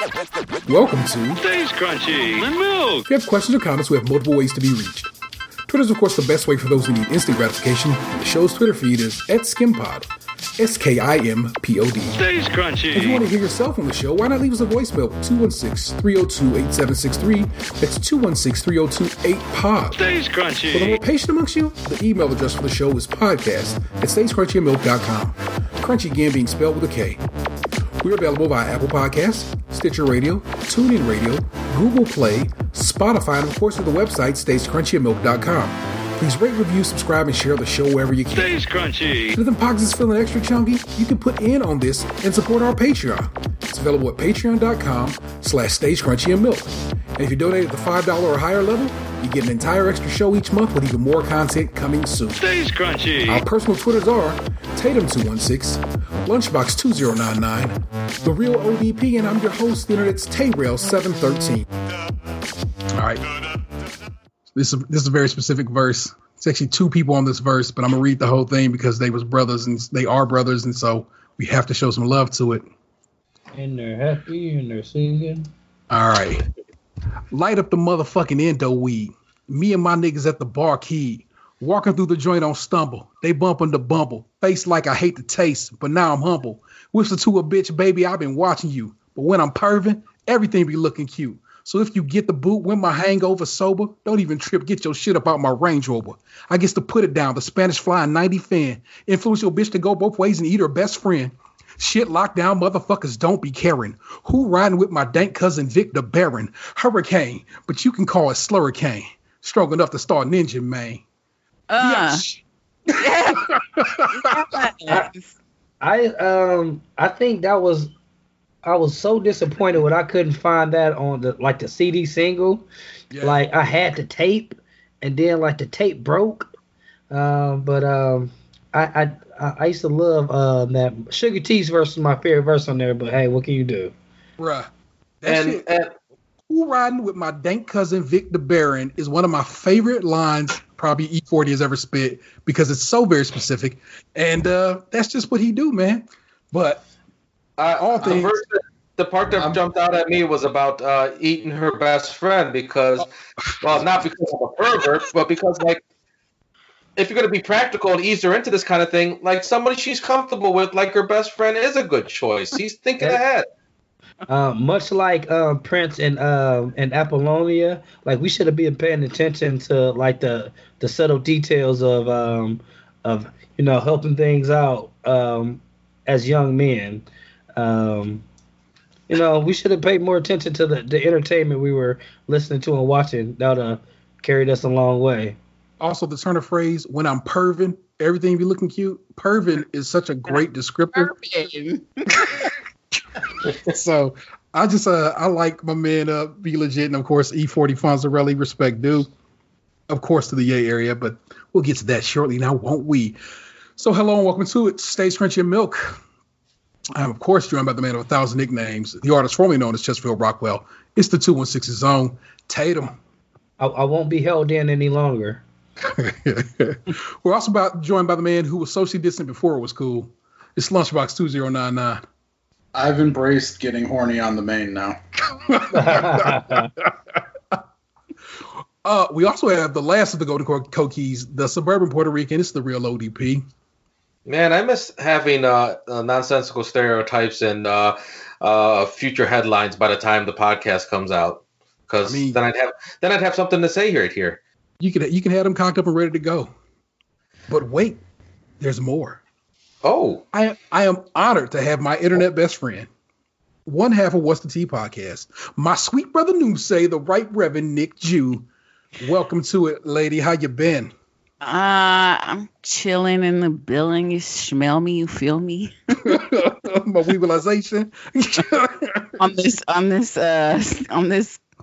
Welcome to Stage Crunchy and Milk. If you have questions or comments, we have multiple ways to be reached. Twitter is, of course, the best way for those who need instant gratification. The show's Twitter feed is @SkimPod, SKIMPOD. Stage Crunchy. If you want to hear yourself on the show, why not leave us a voicemail? 216-302-8763. That's 216-302-8POD. Stage Crunchy. For the more patient amongst you, the email address for the show is podcast@stagecrunchyandmilk.com. Crunchy again being spelled with a K. We're available via Apple Podcasts, Stitcher Radio, TuneIn Radio, Google Play, Spotify, and of course at the website stagecrunchyandmilk.com. Please rate, review, subscribe, and share the show wherever you can. Stage Crunchy. If the pockets is feeling extra chunky, you can put in on this and support our Patreon. It's available at patreon.com/stagecrunchyandmilk. And if you donate at the $5 or higher level, you get an entire extra show each month with even more content coming soon. Stage Crunchy. Our personal Twitters are Tatum216, Lunchbox2099, The Real ODP, and I'm your host, the Internet's Tayrail713. All right. This is a very specific verse. It's actually two people on this verse, but I'm going to read the whole thing because they was brothers and they are brothers, and so we have to show some love to it. And they're happy and they're singing. All right. Light up the motherfucking endo weed. Me and my niggas at the bar key. Walking through the joint on stumble. They bumping the bumble. Face like I hate the taste, but now I'm humble. Whisper to a bitch, baby, I've been watching you. But when I'm perving, everything be looking cute. So if you get the boot when my hangover sober, don't even trip, get your shit up out my Range Rover. I guess to put it down, the Spanish flying 90 fan. Influence your bitch to go both ways and eat her best friend. Shit lockdown, motherfuckers don't be caring. Who riding with my dank cousin Vic the Baron? Hurricane, but you can call it Slurricane. Strong enough to start Ninja, man. Yes. I think that was, I was so disappointed when I couldn't find that on the CD single. Yeah. Like I had the tape and then like the tape broke. I used to love that Sugar T's verse is my favorite verse on there, but hey, what can you do? Bruh. And who riding with my dank cousin Vic the Baron is one of my favorite lines probably E40 has ever spit because it's so very specific. And that's just what he do, man. But all things... The part that jumped out at me was about eating her best friend because, well, not because I'm a pervert, but because, like, if you're going to be practical and ease her into this kind of thing, like somebody she's comfortable with, like her best friend, is a good choice. He's thinking ahead. Much like Prince and Apollonia, like we should have been paying attention to like the subtle details of helping things out as young men. We should have paid more attention to the entertainment we were listening to and watching. That would have carried us a long way. Also, the turn of phrase, when I'm perving, everything be looking cute. Perving is such a great descriptor. So I just I like my man Be Legit, and of course E40 Fonzarelli, respect due, of course, to the Yay area, but we'll get to that shortly now, won't we? So hello and welcome to it, Stage Crunchy and Milk. I'm of course joined by the man of 1,000 nicknames, the artist formerly known as Chesterfield Rockwell. It's the 216's Zone, Tatum. I won't be held in any longer. We're also joined by the man who was socially distant before it was cool. It's Lunchbox 2099. I've embraced getting horny on the main now. We also have the last of the Golden Coquis, the suburban Puerto Rican. It's the real ODP. Man, I miss having nonsensical stereotypes and future headlines by the time the podcast comes out, because then I'd have something to say right here. You can have them cocked up and ready to go. But wait, there's more. Oh, I am honored to have my internet best friend, one half of What's the Tea podcast, my sweet brother Noomsay, the Right Reverend Nicju. Welcome to it, lady. How you been? I'm chilling in the building. You smell me, you feel me. My weevilization. on this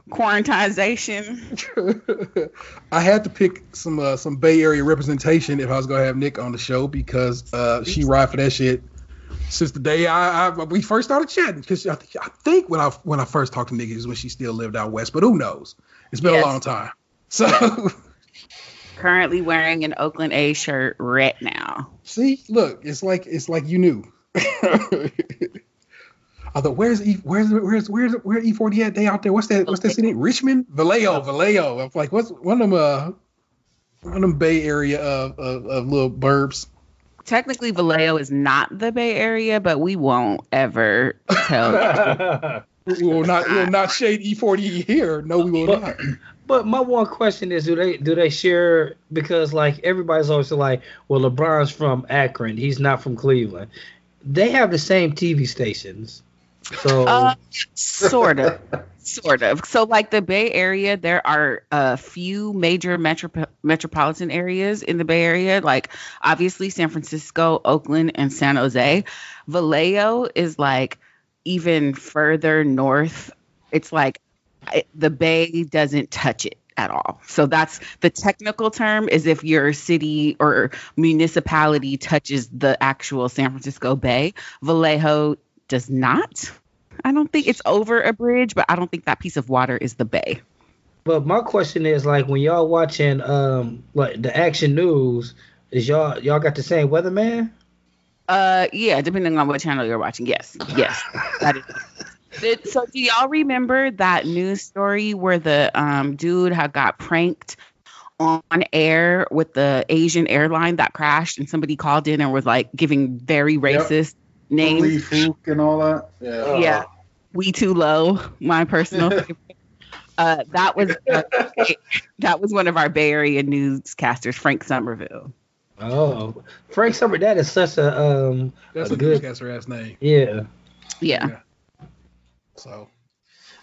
quarantinization. I had to pick some Bay Area representation if I was gonna have Nick on the show because she ride for that shit since the day we first started chatting. Because I think when I first talked to Nick is when she still lived out west, but who knows? It's been a long time. So currently wearing an Oakland A shirt right now. See, look, it's like you knew. Although where's E40 at? They out there. What's that city? Richmond? Vallejo. I'm like, what's one of them Bay Area of little burbs? Technically, Vallejo is not the Bay Area, but we won't ever tell. We will not shade E40 here. No, we will not. But my one question is, do they share? Because like everybody's always like, well, LeBron's from Akron. He's not from Cleveland. They have the same TV stations. So sort of. So like the Bay Area, there are a few major metropolitan areas in the Bay Area, like obviously San Francisco, Oakland, and San Jose. Vallejo is like even further north. It's like the Bay doesn't touch it at all. So that's the technical term, is if your city or municipality touches the actual San Francisco Bay. Vallejo does not. I don't think it's over a bridge, but I don't think that piece of water is the Bay. But my question is, like, when y'all watching like the action news, is y'all got the same weatherman? Yeah, depending on what channel you're watching. Yes, that is. So do y'all remember that news story where the dude had got pranked on air with the Asian airline that crashed, and somebody called in and was like giving very racist names? Lee Fook and all that. Yeah. We Too Low, my personal favorite. That was one of our Bay Area newscasters, Frank Somerville. Oh, Frank Summer, that is such a that's a good newscaster ass name. Yeah. So,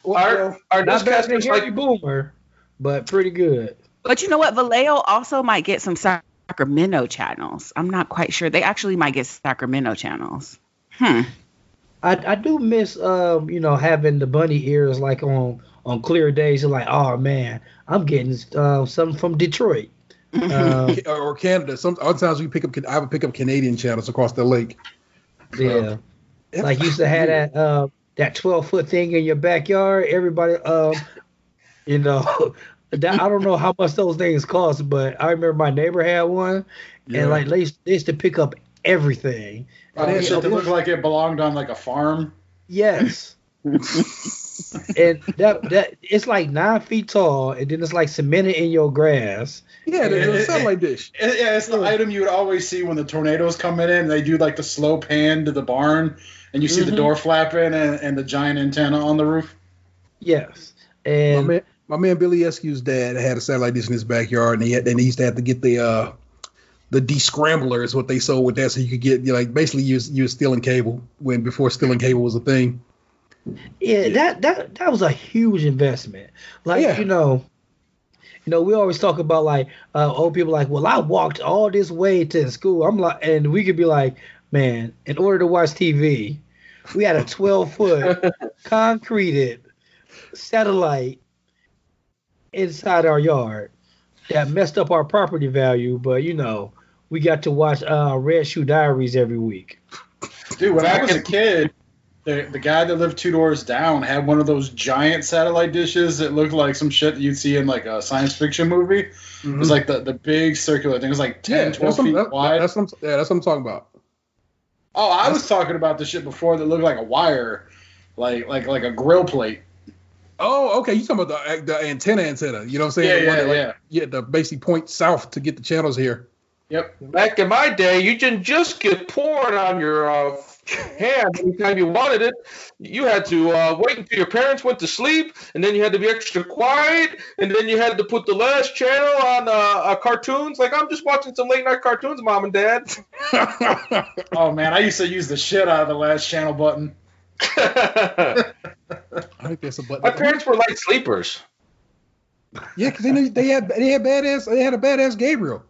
our not better than newscasters Harry like Boomer, but pretty good. But you know what? Vallejo also might get some Sacramento channels. I'm not quite sure. They actually might get Sacramento channels. I do miss having the bunny ears like on clear days. You're like, oh man, I'm getting something from Detroit. Or Canada. Sometimes I would pick up Canadian channels across the lake. Yeah. Like you used to have that 12-foot thing in your backyard. Everybody that, I don't know how much those things cost, but I remember my neighbor had one, and like they used to pick up everything. That shit that looked like it belonged on like a farm. Yes. And that it's like 9 feet tall, and then it's like cemented in your grass. Yeah, it's a satellite dish. It's the item you would always see when the tornadoes coming in. They do like the slow pan to the barn, and you see the door flapping and the giant antenna on the roof. Yes, and my man Billy Eskew's dad had a satellite dish in his backyard, and he used to have to get the descrambler is what they sold with that, so you could get basically you were stealing cable before stealing cable was a thing. Yeah, that was a huge investment. Like we always talk about like old people like, well, I walked all this way to school. I'm like, and we could be like, man, in order to watch TV, we had a 12-foot concreted satellite inside our yard that messed up our property value, but we got to watch Red Shoe Diaries every week. Dude, when I was a kid, the guy that lived 2 doors down had one of those giant satellite dishes that looked like some shit that you'd see in like a science fiction movie. Mm-hmm. It was like the big circular thing. It was like 12 feet wide. That's what I'm talking about. Oh, I was talking about the shit before that looked like a wire, like a grill plate. Oh, okay. You talking about the antenna? You know what I'm saying? Yeah. The basically point south to get the channels here. Yep. Back in my day, you didn't just get porn on your hand anytime you wanted it. You had to wait until your parents went to sleep, and then you had to be extra quiet, and then you had to put the last channel on cartoons. Like, I'm just watching some late night cartoons, Mom and Dad. Oh man, I used to use the shit out of the last channel button. I think there's a button. My parents were light sleepers. Yeah, because they had a badass Gabriel.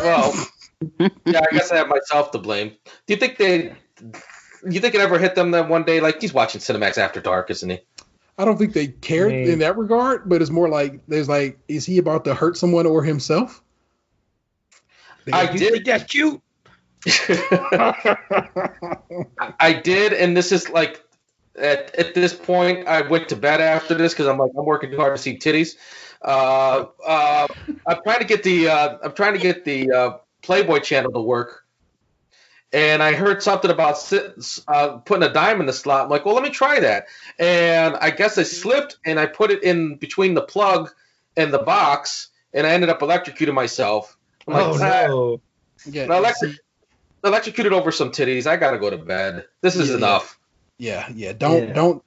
Well, yeah, I guess I have myself to blame. Do you think it ever hit them that one day, like, he's watching Cinemax After Dark, isn't he? I don't think they cared in that regard, but it's more like is he about to hurt someone or himself? I did. That's cute. I did, and this is like at this point, I went to bed after this because I'm working too hard to see titties. I'm trying to get the Playboy channel to work, and I heard something about putting a dime in the slot. I'm like, well, let me try that. And I guess I slipped, and I put it in between the plug and the box, and I ended up electrocuting myself. I'm like, no. Yeah, electrocuted over some titties. I gotta go to bed. This is enough. Yeah. Don't.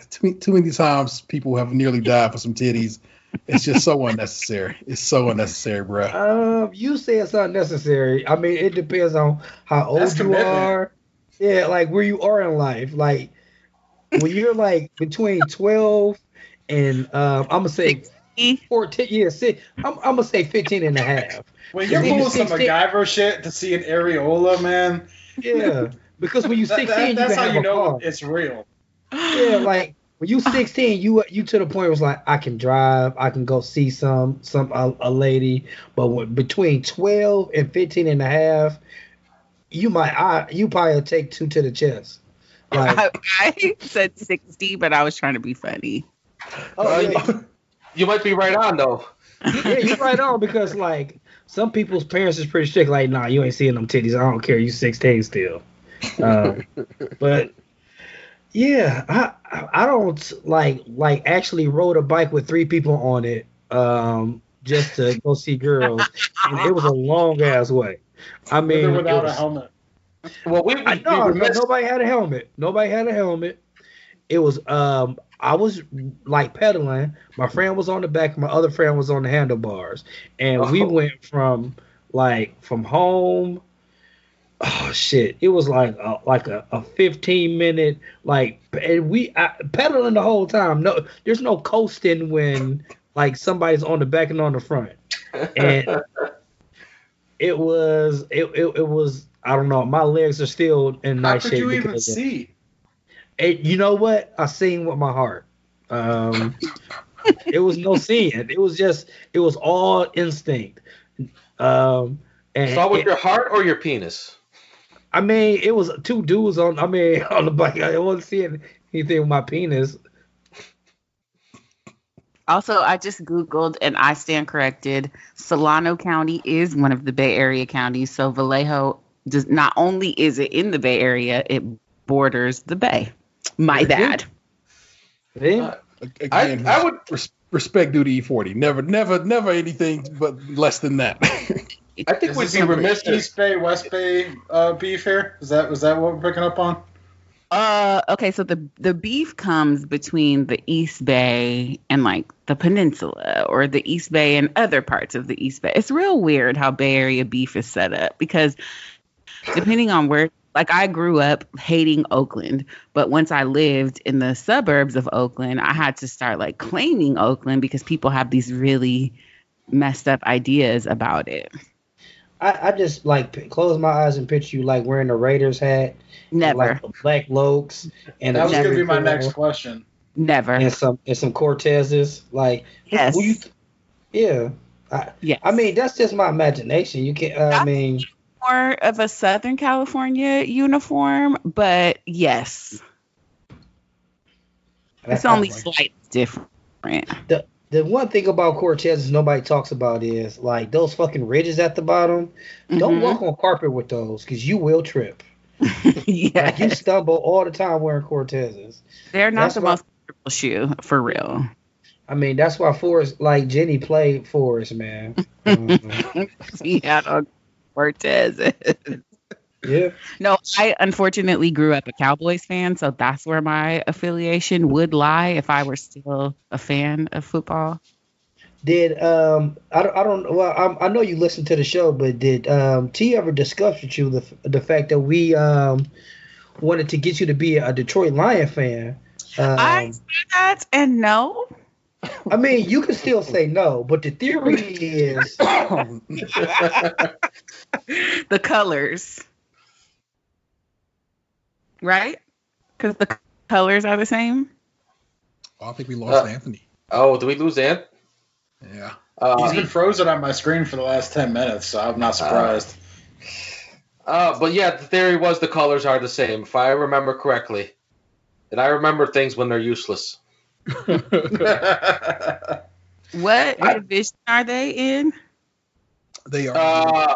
Too many times people have nearly died for some titties. It's just so unnecessary. It's so unnecessary, bro. You say it's unnecessary. I mean, it depends on how old you are. Yeah, like where you are in life. Like when you're like between 12 and I'm gonna say 14. Yeah, I'm gonna say 15 and a half. When you're pulling some MacGyver shit to see an areola, man. Yeah, because when you're 16, that's how you know car. It's real. Yeah, like when you 16, you to the point where it's like I can drive, I can go see a lady, but between 12 and 15 and a half, you probably take 2 to the chest. Like I said 60, but I was trying to be funny. You might be right on though. Yeah, you're right on because like some people's parents is pretty strict. Like, nah, you ain't seeing them titties. I don't care. You 16 still. But yeah, I don't like actually rode a bike with 3 people on it just to go see girls, and it was a long ass way. I mean, without a helmet. Well, nobody had a helmet. Nobody had a helmet. It was I was like pedaling. My friend was on the back. My other friend was on the handlebars, and we went from home. Oh shit! It was like a 15-minute and we pedaling the whole time. No, there's no coasting when like somebody's on the back and on the front. And it was I don't know. My legs are still in nice shape. How could you even see? You know what? I seen with my heart. It was no seeing. It was all instinct. And so with your heart or your penis? I mean, it was 2 dudes on the bike. I wasn't seeing anything with my penis. Also, I just Googled and I stand corrected. Solano County is one of the Bay Area counties. So Vallejo not only is it in the Bay Area, it borders the Bay. My bad. Again, I would respect due to E40. Never anything but less than that. I think we'd be remiss. East Bay, West Bay beef here. Was that what we're picking up on? Okay, so the beef comes between the East Bay and like the peninsula or the East Bay and other parts of the East Bay. It's real weird how Bay Area beef is set up because depending on where, like I grew up hating Oakland, but once I lived in the suburbs of Oakland, I had to start like claiming Oakland because people have these really messed up ideas about it. I just like close my eyes and picture you like wearing a Raiders hat. Never. Like the black Lokes. And that was going to be my next question. Never. And some Cortezes. Like, yes. Yeah. Yes. I mean, that's just my imagination. You can't, I mean. More of a Southern California uniform, but yes. It's only slightly different. The one thing about Cortezes nobody talks about is like those fucking ridges at the bottom. Mm-hmm. Don't walk on carpet with those because you will trip. Yeah, like you stumble all the time wearing Cortezes. They're not the most comfortable shoe for real. I mean, that's why Forrest, like Jenny played Forrest, man. He had a Cortezes. Yeah. No, I unfortunately grew up a Cowboys fan, so that's where my affiliation would lie if I were still a fan of football. Did I don't well I know you listened to the show, but did T ever discuss with you the fact that we wanted to get you to be a Detroit Lion fan? I said that and no. I mean, you can still say no, but the theory is the colors. Right? Because the colors are the same. Oh, I think we lost Anthony. Oh, did we lose Ant? Yeah. He's been frozen on my screen for the last 10 minutes, so I'm not surprised. But yeah, the theory was the colors are the same, if I remember correctly. And I remember things when they're useless. What division are they in? They are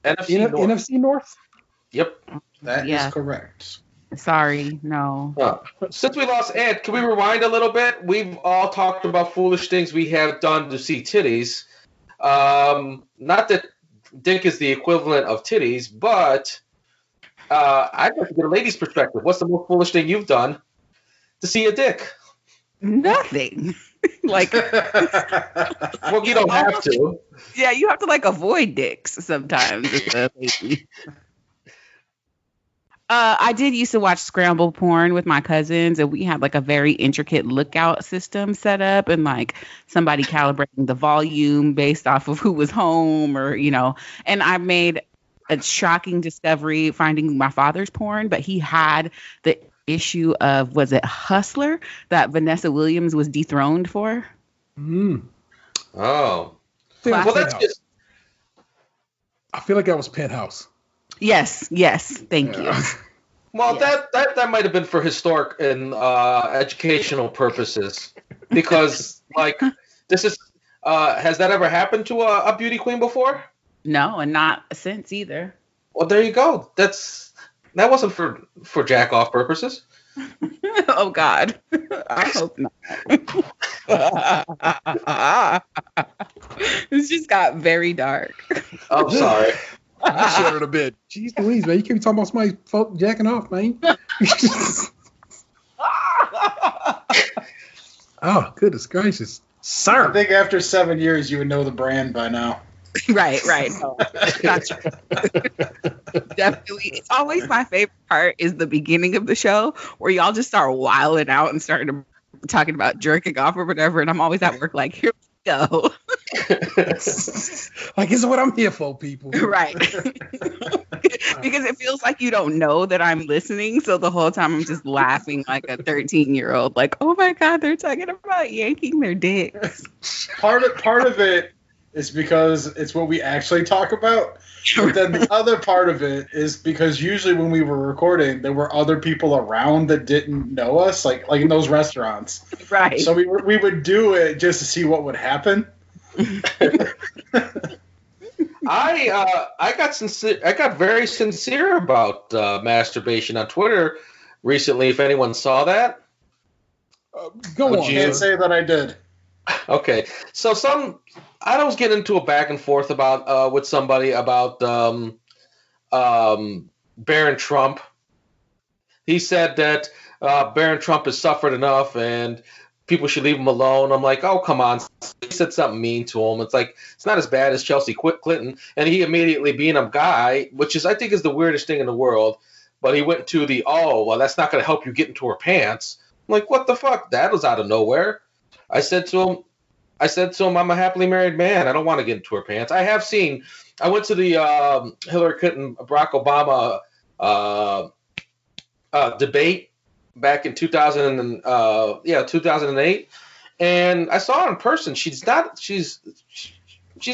NFC North. NFC North? Yep. That is correct. Sorry, no. Since we lost Ed, can we rewind a little bit? We've all talked about foolish things we have done to see titties. Not that dick is the equivalent of titties, but I'd like to get a lady's perspective. What's the most foolish thing you've done to see a dick? Nothing. Like, well, you don't have to. Yeah, you have to like avoid dicks sometimes. I did used to watch scramble porn with my cousins, and we had like a very intricate lookout system set up, and like somebody calibrating the volume based off of who was home, or And I made a shocking discovery finding my father's porn, but he had the issue of, was it Hustler, that Vanessa Williams was dethroned for? Oh. Well, that's just. I feel like that was Penthouse. Yes. Thank you. Well, that might have been for historic and educational purposes, because like this is has that ever happened to a beauty queen before? No, and not since either. Well, there you go. That wasn't for jack off purposes. Oh God, I hope not. This just got very dark. I'm sorry. You shuddered a bit. Jeez Louise, man. You can't be talking about somebody jacking off, man. Oh, goodness gracious. Sir. I think after 7 years, you would know the brand by now. Right. No, definitely. It's always my favorite part is the beginning of the show where y'all just start wilding out and starting talking about jerking off or whatever. And I'm always at work like, here we go. Like, it's what I'm here for, people. Right. Because it feels like you don't know that I'm listening. So the whole time I'm just laughing like a 13-year-old. Like, oh my God, they're talking about yanking their dicks. Part of it is because it's what we actually talk about. But then the other part of it is because usually when we were recording, there were other people around that didn't know us, like in those restaurants. Right. So we would do it just to see what would happen. I got sincere. I got very sincere about masturbation on Twitter recently. If anyone saw that, go on. I can't say that I did. Okay, so I was getting into a back and forth about with somebody about Barron Trump. He said that Barron Trump has suffered enough and people should leave him alone. I'm like, oh, come on. He said something mean to him. It's like, it's not as bad as Chelsea Clinton. And he immediately being a guy, which I think is the weirdest thing in the world. But he went to that's not going to help you get into her pants. I'm like, what the fuck? That was out of nowhere. I said to him, I'm a happily married man. I don't want to get into her pants. I went to the Hillary Clinton, Barack Obama debate back in 2008, and I saw her in person. She's an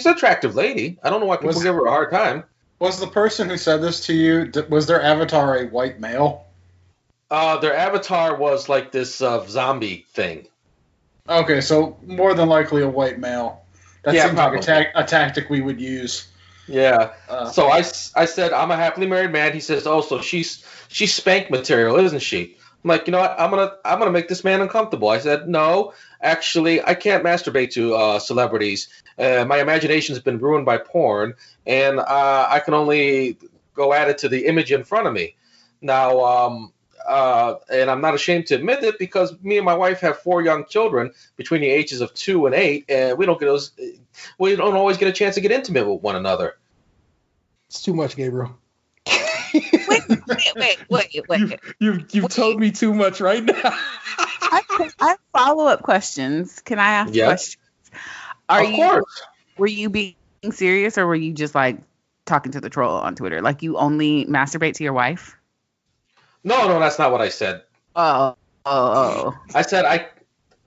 attractive lady. I don't know why people give her a hard time. Was the person who said this to you, was their avatar a white male? Their avatar was like this zombie thing. Okay, so more than likely a white male. That seems probably like a tactic we would use. Yeah. So I said, I'm a happily married man. He says, oh, so she's spank material, isn't she? I'm like, you know what? I'm gonna make this man uncomfortable. I said, no, actually, I can't masturbate to celebrities. My imagination's been ruined by porn, and I can only go at it to the image in front of me. Now, and I'm not ashamed to admit it because me and my wife have 4 young children between the ages of 2 and 8, and we don't always get a chance to get intimate with one another. It's too much, Gabriel. Wait. You've told me too much right now. I have follow-up questions. Can I ask questions? Of course. Were you being serious, or were you just like talking to the troll on Twitter? Like you only masturbate to your wife? No, that's not what I said. Oh. I said I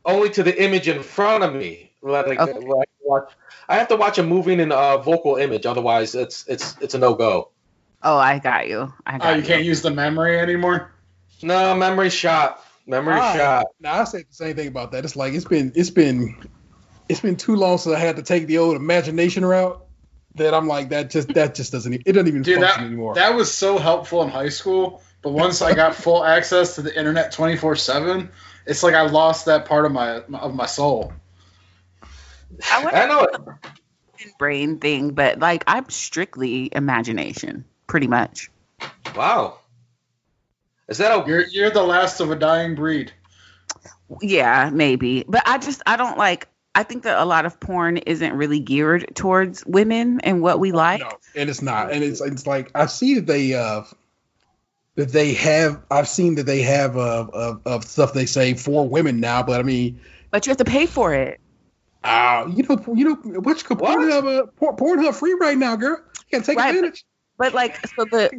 only to the image in front of me. Like, I have to watch a moving and vocal image, otherwise it's a no-go. Oh, I got you. You can't use the memory anymore? No, memory shot. Shot. Now I said the same thing about that. It's like it's been too long since I had to take the old imagination route. that I'm like that just doesn't it doesn't even function anymore. That was so helpful in high school, but once I got full access to the internet 24/7, it's like I lost that part of my soul. I know it. Brain thing, but like I'm strictly imagination, pretty much. Wow. Is that You're the last of a dying breed. Yeah, maybe. But I don't like. I think that a lot of porn isn't really geared towards women and what we like. No, and it's not. And it's like I see that they have. I've seen that they have of stuff they say for women now. But I mean, but you have to pay for it. You know what? Pornhub free right now, girl. You gotta take advantage. But like,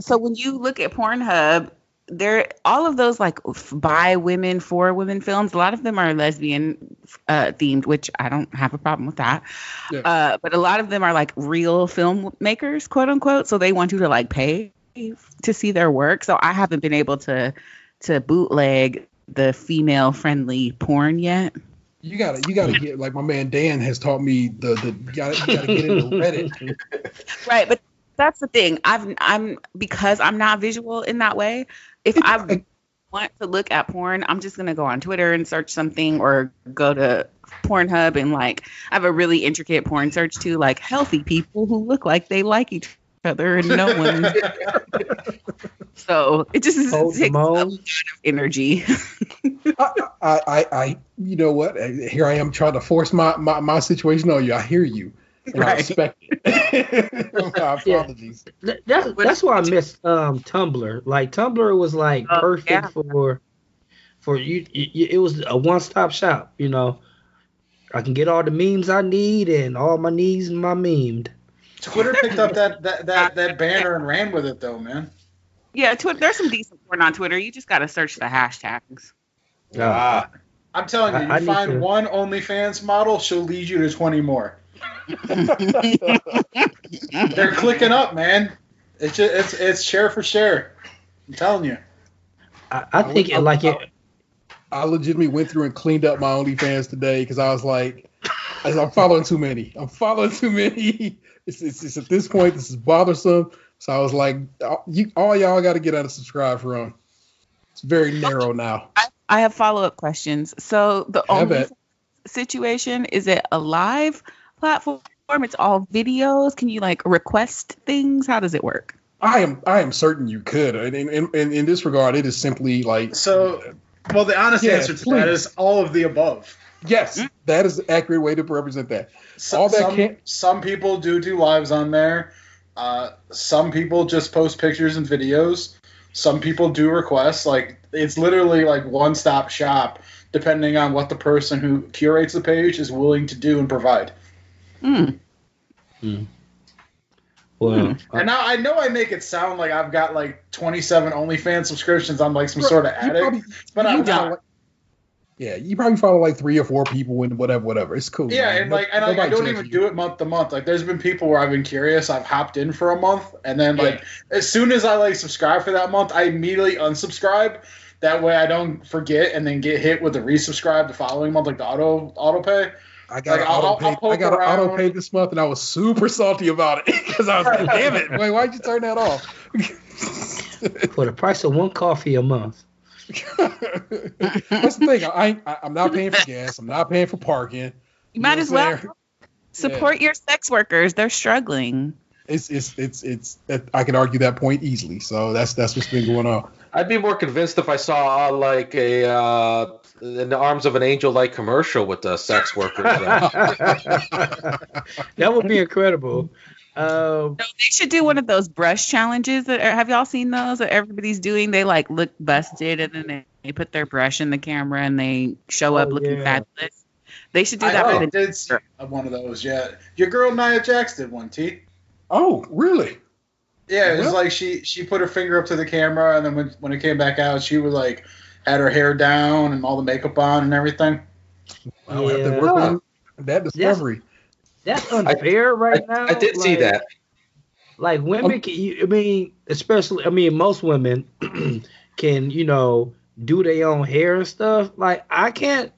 so when you look at Pornhub, there all of those like by women for women films. A lot of them are lesbian themed, which I don't have a problem with that. Yeah. But a lot of them are like real filmmakers, quote unquote. So they want you to like pay to see their work. So I haven't been able to bootleg the female friendly porn yet. You gotta get, like my man Dan has taught me you gotta get into Reddit. Right, but that's the thing. I'm because I'm not visual in that way. If I want to look at porn, I'm just gonna go on Twitter and search something, or go to Pornhub and like I have a really intricate porn search too, like healthy people who look like they like each other and no one. So it just takes a lot of energy. I you know what? Here I am trying to force my situation on you. I hear you. And right. I respect it. My apologies. Yeah. That's why I miss Tumblr. Like Tumblr was like perfect for you. It was a one-stop shop. You know, I can get all the memes I need and all my needs and my memed. Twitter picked up that banner and ran with it though, man. Yeah, there's some decent porn on Twitter. You just got to search the hashtags. I'm telling you, you find one OnlyFans model, she'll lead you to 20 more. They're clicking up, man. It's share for share. I'm telling you. I think it like it. I legitimately went through and cleaned up my OnlyFans today because I was like, I'm following too many. It's at this point, this is bothersome. So I was like, all y'all got to get unsubscribed from. It's very narrow now. I have follow-up questions. So the only situation, is it a live platform? It's all videos? Can you like request things? How does it work? I am certain you could. And in this regard, it is simply like so. Well, the honest answer to that is all of the above. Yes, that is the accurate way to represent that. Some people do lives on there. Some people just post pictures and videos. Some people do requests. Like it's literally like one-stop shop, depending on what the person who curates the page is willing to do and provide. Well, and now I know I make it sound like I've got like 27 OnlyFans subscriptions. I'm like some sort of addict, but I'm not. Yeah, you probably follow like 3 or 4 people and whatever. It's cool. Yeah, man. I don't even do it month to month. Like, there's been people where I've been curious. I've hopped in for a month, and then like as soon as I like subscribe for that month, I immediately unsubscribe. That way, I don't forget and then get hit with the resubscribe the following month, like the auto pay. I got auto pay this month, and I was super salty about it because I was like, "Damn it! Wait, why'd you turn that off?" For the price of one coffee a month. That's the thing. I'm not paying for gas. I'm not paying for parking. You might as well support your sex workers. They're struggling. It's. I can argue that point easily. So that's what's been going on. I'd be more convinced if I saw like a in the arms of an angel like commercial with the sex workers. That would be incredible. No, they should do one of those brush challenges. Have y'all seen those that everybody's doing? They like look busted and then they put their brush in the camera and they show up looking fabulous. They should do that. I did see one of those. Yeah, your girl Nia Jax did one. T. Oh, really? Yeah, it was like she put her finger up to the camera, and then when it came back out, she was like had her hair down and all the makeup on and everything. I'll have to work on that discovery. That's unfair now. I did see that. Like women can, most women can, do their own hair and stuff. Like I can't,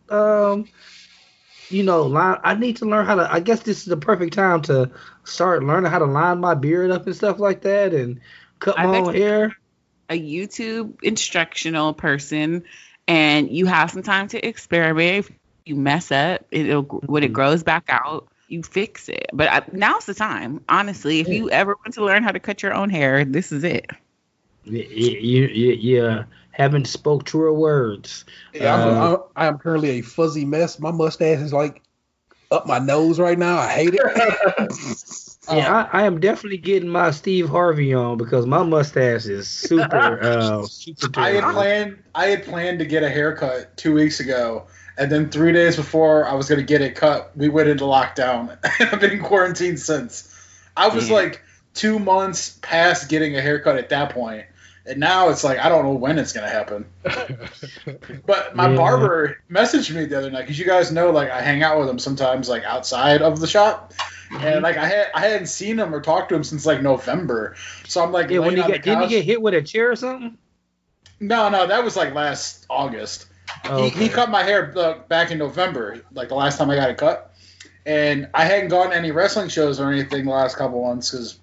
line. I need to learn how to. I guess this is the perfect time to start learning how to line my beard up and stuff like that, and cut my own hair. A YouTube instructional person, and you have some time to experiment. If you mess up, when it grows back out, you fix it. But now's the time. Honestly, if you ever want to learn how to cut your own hair, this is it. Yeah. Haven't spoke truer words. Yeah, I am currently a fuzzy mess. My mustache is like up my nose right now. I hate it. Yeah, I am definitely getting my Steve Harvey on because my mustache is super. Super I had planned to get a haircut 2 weeks ago, and then 3 days before I was going to get it cut, we went into lockdown, and I've been in quarantine since. I was like 2 months past getting a haircut at that point. And now it's like, I don't know when it's going to happen. But my barber messaged me the other night, because you guys know, like, I hang out with him sometimes, like, outside of the shop. And, like, I hadn't seen him or talked to him since, like, November. So I'm, like, didn't he get hit with a chair or something? No, that was, like, last August. Okay. He cut my hair back in November, like, the last time I got it cut. And I hadn't gone to any wrestling shows or anything the last couple months, because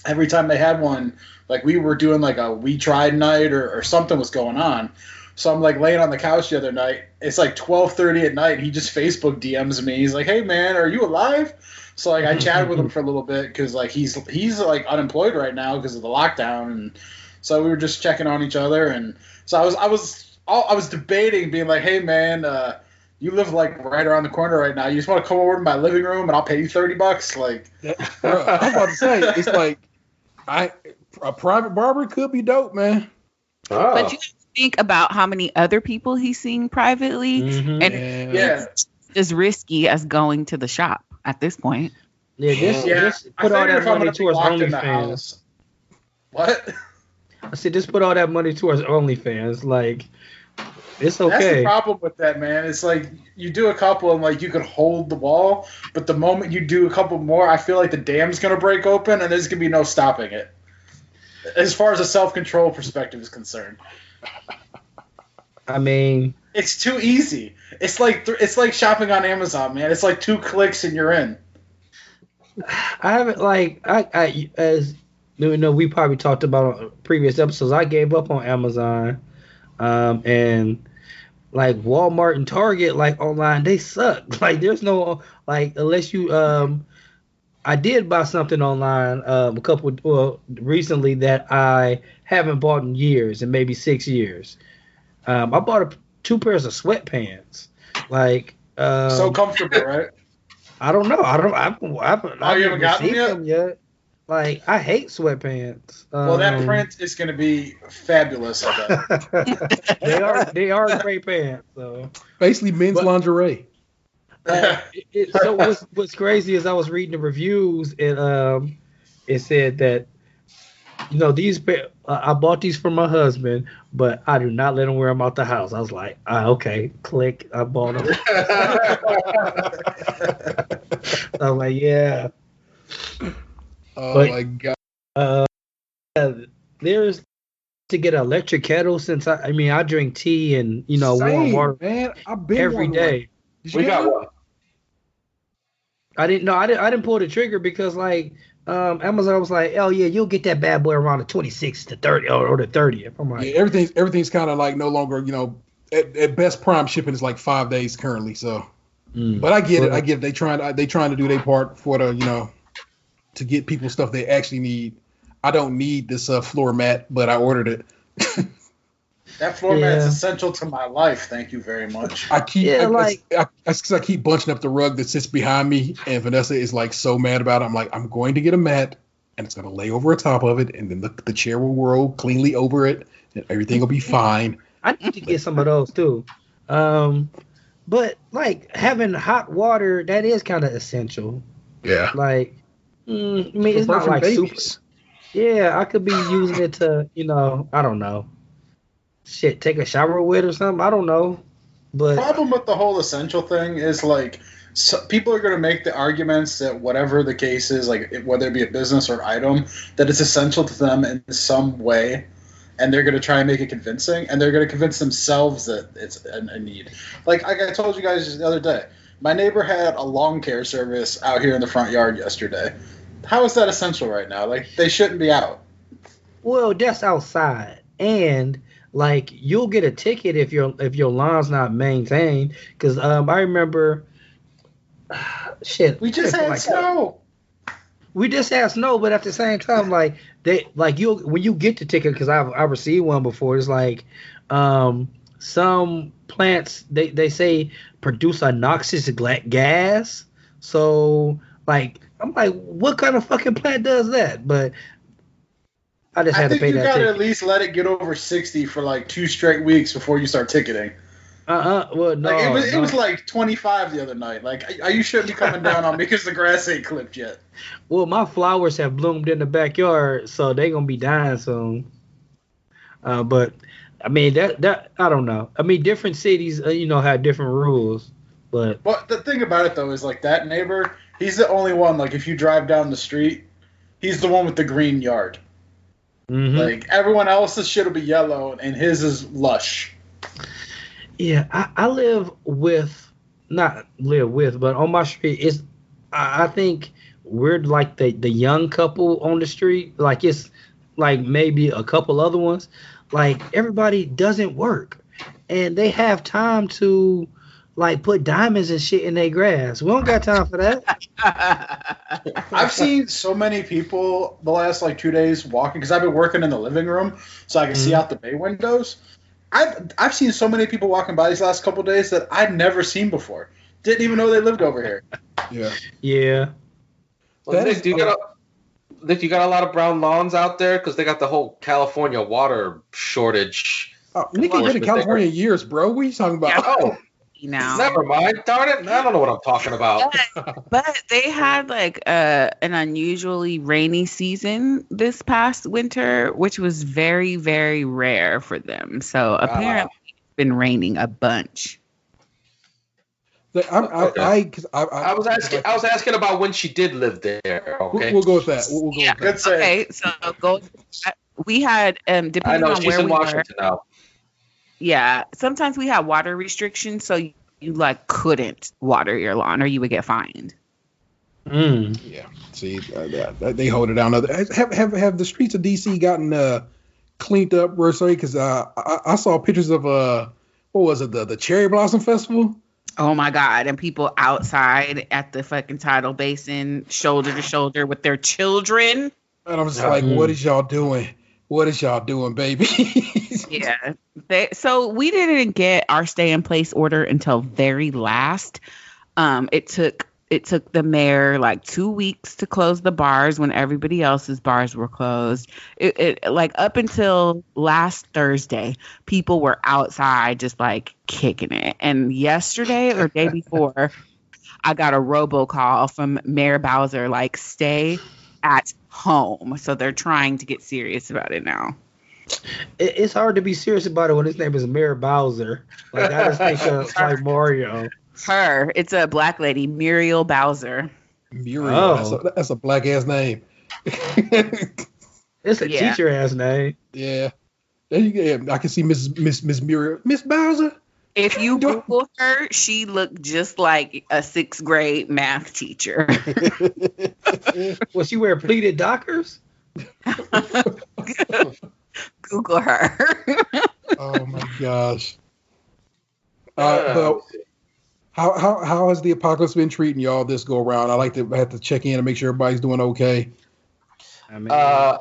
every time they had one, like, we were doing, like, a We Tried night or something was going on. So I'm, like, laying on the couch the other night. It's, like, 12:30 at night, and he just Facebook DMs me. He's like, hey, man, are you alive? So, like, I chatted with him for a little bit because, like, he's like, unemployed right now because of the lockdown. And so we were just checking on each other. And so I was debating being like, hey, man, you live, like, right around the corner right now. You just want to come over to my living room, and I'll pay you $30? Like, bro, I was about to say, it's like, a private barber could be dope, man. Oh. But you have to think about how many other people he's seeing privately, and it's as risky as going to the shop at this point. Just put all that money towards OnlyFans. What? I said, just put all that money towards OnlyFans. Like, it's okay. That's the problem with that, man. It's like you do a couple and, like, you could hold the wall, but the moment you do a couple more, I feel like the dam's gonna break open and there's gonna be no stopping it. As far as a self-control perspective is concerned. I mean, it's too easy. It's like shopping on Amazon, man. It's like 2 clicks and you're in. I haven't, like, I as you know, we probably talked about on previous episodes, I gave up on Amazon, and like Walmart and Target, like, online, they suck. Like, there's no, like, unless you I did buy something online recently that I haven't bought in years, in maybe 6 years. I bought 2 pairs of sweatpants. Like, so comfortable, right? I don't know. You haven't gotten them yet? Like, I hate sweatpants. Well, that print is going to be fabulous. I bet. They are great pants. So basically, men's lingerie. So what's crazy is I was reading the reviews, and it said that, you know, I bought these for my husband, but I do not let him wear them out the house. I was like, okay, click, I bought them. I was like, yeah. Oh, my God. There's to get an electric kettle, since I drink tea and, you know, warm water, man. I've been every day. We got one. I didn't pull the trigger because, like, Amazon was like, oh yeah, you'll get that bad boy around the 26th to 30 or the 30th. I'm like, yeah, everything's kind of like no longer, you know, at best prime shipping is like 5 days currently. So, but I get it. They trying to do their part for the, you know, to get people stuff they actually need. I don't need this floor mat, but I ordered it. That floor mat's essential to my life. Thank you very much. I keep bunching up the rug that sits behind me, and Vanessa is like so mad about it. I'm like, I'm going to get a mat, and it's going to lay over top of it, and then the chair will roll cleanly over it, and everything will be fine. I need to get some of those too. But like having hot water, that is kind of essential. Yeah. Like, I mean, it's not like babies. Super. Yeah, I could be using it to, you know, I don't know. Shit, take a shower with or something. I don't know. But the problem with the whole essential thing is, like, people are going to make the arguments that whatever the case is, like whether it be a business or item, that it's essential to them in some way, and they're going to try and make it convincing, and they're going to convince themselves that it's a need. Like I told you guys the other day, My neighbor had a lawn care service out here in the front yard yesterday. How is that essential right now? Like, they shouldn't be out. Well, that's outside, and like you'll get a ticket if your lawn's not maintained. Because I remember, shit, We just had snow. We just had snow, but at the same time, like when you get the ticket, because I've received one before. It's like some plants they say produce a noxious gas. So like I'm like, what kind of fucking plant does that? But I just had to pay that. You gotta ticket. at least let it get over 60 for like 2 straight weeks before you start ticketing. Well, no, Like it no. was like 25 the other night. Like you shouldn't be coming down on me because the grass ain't clipped yet. Well, my flowers have bloomed in the backyard, so they're gonna be dying soon. But I mean that I don't know. I mean, different cities, have different rules. But The thing about it though is like that neighbor, he's the only one. Like if you drive down the street, he's the one with the green yard. mhm. Like everyone else's shit will be yellow, and his is lush. Yeah, I live with, not live with, but on my street it's. I think we're like the young couple on the street. Like it's like maybe a couple other ones. Like everybody doesn't work, and they have time to like put diamonds and shit in their grass. We don't got time for that. I've seen so many people the last like 2 days walking because I've been working in the living room so I can see out the bay windows. I've seen so many people walking by these last couple of days that I'd never seen before. Didn't even know they lived over here. Yeah. Yeah. Well, Nick, you got a lot of brown lawns out there because they got the whole California water shortage. Oh, Nick ain't been in California in years, bro. What are you talking about? Oh, Now, never mind. Darn it. I don't know what I'm talking about. but they had like an unusually rainy season this past winter, which was very, very rare for them. So apparently it's been raining a bunch. I was asking about when she did live there. Okay, We'll go with that. We'll go with that. Good save. Okay, so we had I depending know on she's where in we were. Washington now. Yeah, sometimes we had water restrictions, so you like couldn't water your lawn, or you would get fined. Yeah. See, they hold it down. Have the streets of DC gotten cleaned up? Because I saw pictures of what was it, the Cherry Blossom Festival? Oh my God! And people outside at the fucking tidal basin, shoulder to shoulder with their children. And I'm just like, what is y'all doing? What is y'all doing, baby? Yeah. So we didn't get our stay in place order until very last. It took the mayor like 2 weeks to close the bars when everybody else's bars were closed. It like up until last Thursday, people were outside just like kicking it. And yesterday or day before, I got a robocall from Mayor Bowser like, stay at home. So they're trying to get serious about it now. It's hard to be serious about it when his name is Mayor Bowser. Like I just think of like Mario. It's a black lady, Muriel Bowser. Muriel, Oh. that's a black ass name. It's a teacher ass name. Yeah. There you go. I can see Miss Muriel, Miss Bowser. If you Google her, she looked just like a 6th grade math teacher. Was she wear pleated Dockers? Google her. Oh my gosh. But how has the apocalypse been treating y'all this go around? I have to check in and make sure everybody's doing okay. I mean, I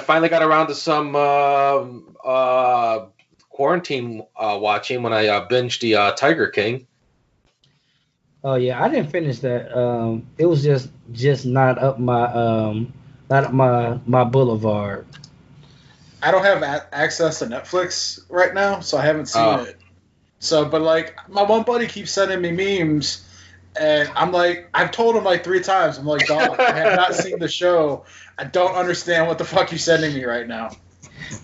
finally got around to some quarantine watching when I binged the Tiger King. oh yeah, I didn't finish that. It was just not up my boulevard. I don't have access to Netflix right now, so I haven't seen it. So, but like, my one buddy keeps sending me memes, and I'm like, I've told him like 3 times, I'm like, dog, I have not seen the show. I don't understand what the fuck you're sending me right now.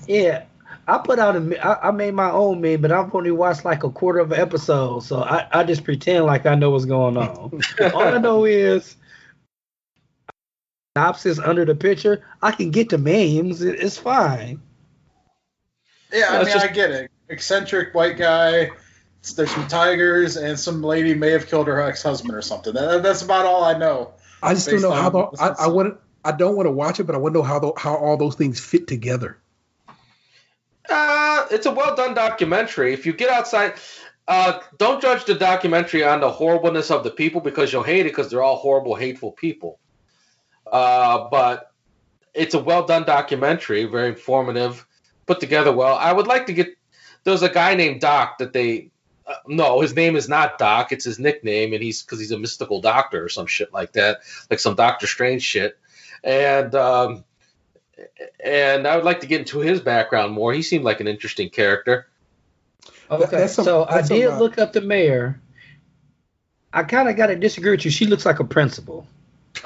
Yeah, I put out I made my own meme, but I've only watched like a quarter of an episode, so I just pretend like I know what's going on. All I know is synopsis under the picture. I can get the memes. It's fine. Yeah, I mean, I get it. Eccentric white guy there's some tigers, and some lady may have killed her ex-husband or something. That's about all I know. I just don't know I don't want to watch it, but I want to know how all those things fit together. It's a well done documentary. If you get outside, don't judge the documentary on the horribleness of the people, because you'll hate it because they're all horrible, hateful people. But it's a well done documentary, very informative, put together well. I would like to get. There's a guy named Doc that they. No, his name is not Doc. It's his nickname, and because he's a mystical doctor or some shit like that, like some Doctor Strange shit. And I would like to get into his background more. He seemed like an interesting character. Okay, so I did look up the mayor. I kind of got to disagree with you. She looks like a principal.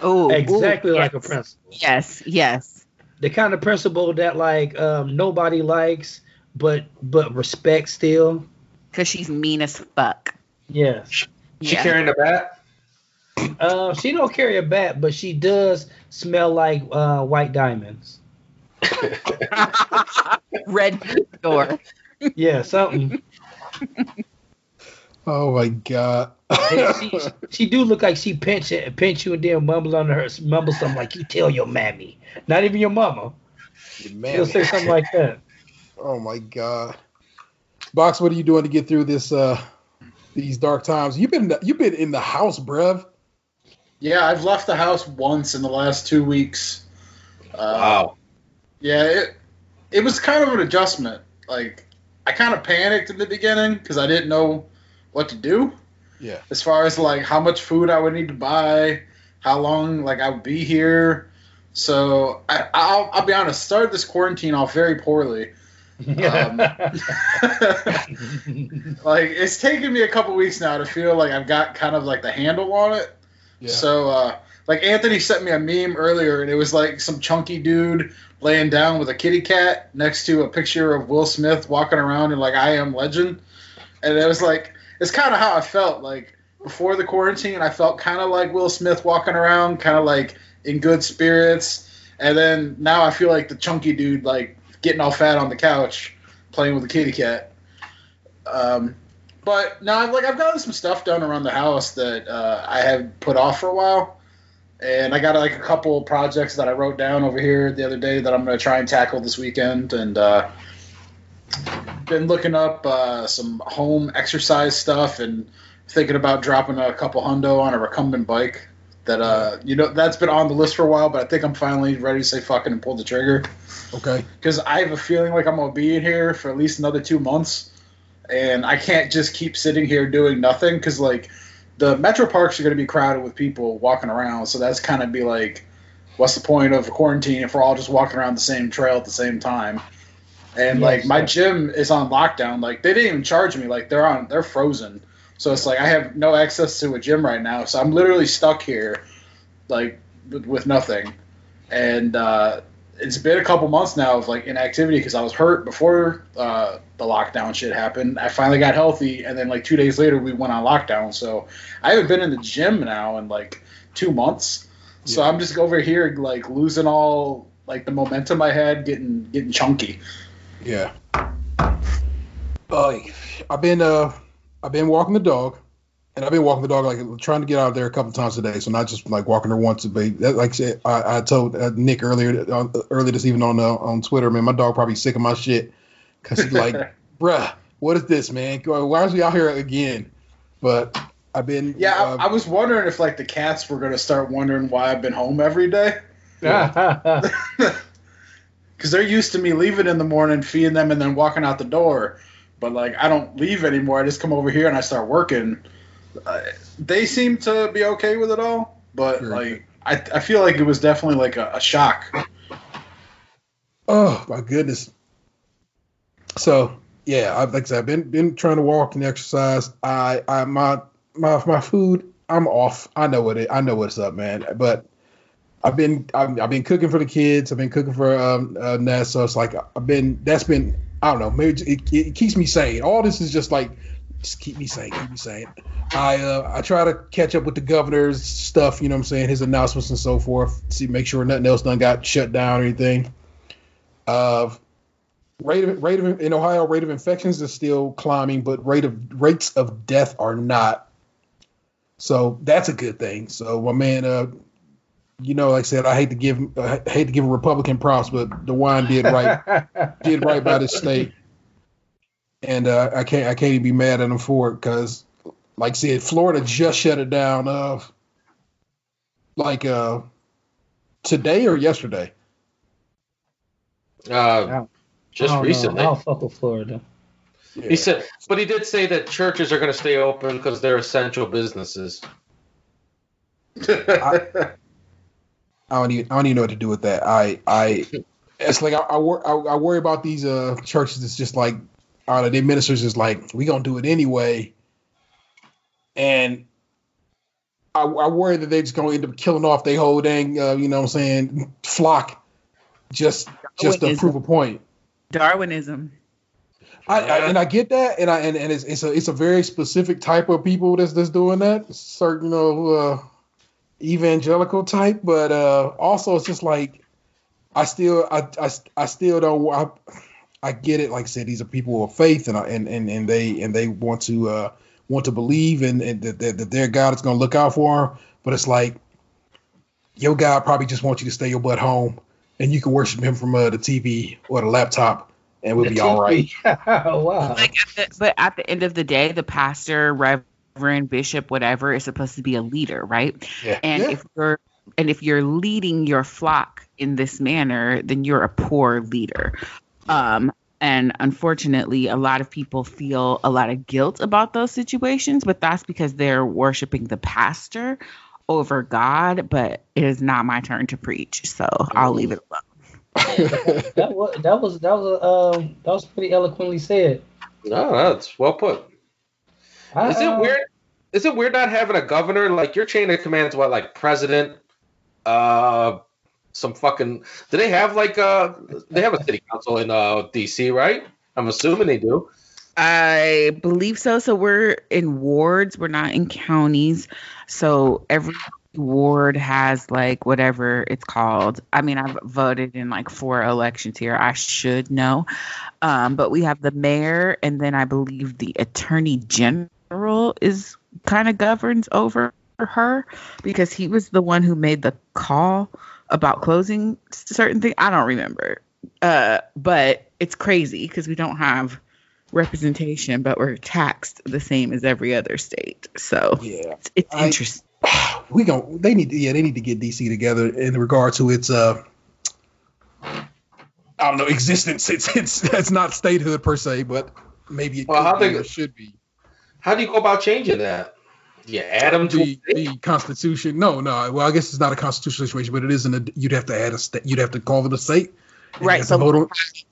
Oh, exactly like a principal. Yes, yes. The kind of principal that like nobody likes, but respect still. Because she's mean as fuck. Yes. She carrying a bat? She don't carry a bat, but she does smell like white diamonds. Red door. Yeah, something. Oh my god. she do look like she pinch you and then mumble something like, you tell your mammy. Not even your mama. She'll say something like that. Oh my god. Box, what are you doing to get through this these dark times? You've been in the house, bruv. Yeah, I've left the house once in the last 2 weeks. Wow. Yeah, it was kind of an adjustment. Like, I kind of panicked in the beginning because I didn't know what to do. Yeah. As far as like how much food I would need to buy, how long like I would be here. So I'll be honest, started this quarantine off very poorly. Like, it's taken me a couple weeks now to feel like I've got kind of like the handle on it. Yeah. So like Anthony sent me a meme earlier, and it was like some chunky dude laying down with a kitty cat next to a picture of Will Smith walking around in like I Am Legend. And it was like, it's kind of how I felt. Like before the quarantine, I felt kind of like Will Smith walking around, kind of like in good spirits. And then now I feel like the chunky dude, like getting all fat on the couch, playing with a kitty cat. But now I've gotten some stuff done around the house that I had put off for a while. And I got like a couple projects that I wrote down over here the other day that I'm going to try and tackle this weekend. And been looking up some home exercise stuff and thinking about dropping a couple hundo on a recumbent bike. That that's been on the list for a while, but I think I'm finally ready to say fucking and pull the trigger. Okay. Because I have a feeling like I'm going to be in here for at least another 2 months. And I can't just keep sitting here doing nothing because, like, the metro parks are going to be crowded with people walking around. So that's kind of be like, what's the point of a quarantine if we're all just walking around the same trail at the same time? And, like, my gym is on lockdown. Like, they didn't even charge me. Like, they're frozen. So it's like I have no access to a gym right now. So I'm literally stuck here, like, with nothing. And it's been a couple months now of, like, inactivity because I was hurt before the lockdown shit happened. I finally got healthy, and then, like, 2 days later we went on lockdown. So I haven't been in the gym now in, like, 2 months. So I'm just over here, like, losing all, like, the momentum I had, getting chunky. Yeah. I've been walking the dog, and I've been walking the dog, like, trying to get out there a couple times a day. So not just like walking her once a day. Like I said, I told Nick earlier this evening on Twitter, man, my dog probably sick of my shit because he's like, bruh, what is this, man? Why is he out here again? But I've been. Yeah, I was wondering if like the cats were going to start wondering why I've been home every day. Yeah. Because they're used to me leaving in the morning, feeding them, and then walking out the door. But, like, I don't leave anymore. I just come over here and I start working. They seem to be okay with it all. But, like, I feel like it was definitely, like, a shock. Oh, my goodness. So, yeah, like I said, I've been trying to walk and exercise. My food, I'm off. I know what's up, man. But I've been cooking for the kids. I've been cooking for Ness. So it's like that's been I don't know. Maybe it keeps me sane. All this is just like keep me sane. I try to catch up with the governor's stuff. You know what I'm saying? His announcements and so forth. Make sure nothing else done got shut down or anything. In Ohio, rate of infections is still climbing, but rates of death are not. So that's a good thing. So my man, like I said, I hate to give a Republican props, but DeWine did right by the state, and I can't even be mad at him for it because, like I said, Florida just shut it down. Today or yesterday. Just recently. I'll fuck with Florida. Yeah. He said, but he did say that churches are going to stay open because they're essential businesses. I don't even know what to do with that. It's like I worry about these churches. It's just like, the ministers is like, we gonna do it anyway, and I worry that they're just gonna end up killing off their whole dang, flock, just to prove a point. Darwinism. I get that, and it's a very specific type of people that's doing that, certain evangelical type, but also it's just like I still don't. I get it. Like I said, these are people of faith, and they want to believe and that their God is going to look out for them. But it's like your God probably just wants you to stay your butt home, and you can worship Him from the TV or the laptop, and we'll be all right. Wow. But at the end of the day, the pastor, reverend, bishop, whatever, is supposed to be a leader, right? Yeah. And if you're leading your flock in this manner, then you're a poor leader. And unfortunately, a lot of people feel a lot of guilt about those situations, but that's because they're worshiping the pastor over God. But it is not my turn to preach, so I'll leave it alone. that was pretty eloquently said. No, that's well put. Is it weird? Is it weird not having a governor? Like your chain of command is what, like president? Some fucking. Do they have they have a city council in DC, right? I'm assuming they do. I believe so. So we're in wards. We're not in counties. So every ward has like whatever it's called. I mean, I've voted in like 4 elections here. I should know. But we have the mayor, and then I believe the attorney general is kind of governs over her because he was the one who made the call about closing certain things. I don't remember. But it's crazy because we don't have representation, but we're taxed the same as every other state. So yeah, it's interesting. They need to get DC together in regard to its existence. It's not statehood per se, but maybe it should be. How do you go about changing that? Yeah, add them to the Constitution. No. Well, I guess it's not a constitutional situation, but it isn't. You'd have to add a state. You'd have to call it a state. Right. So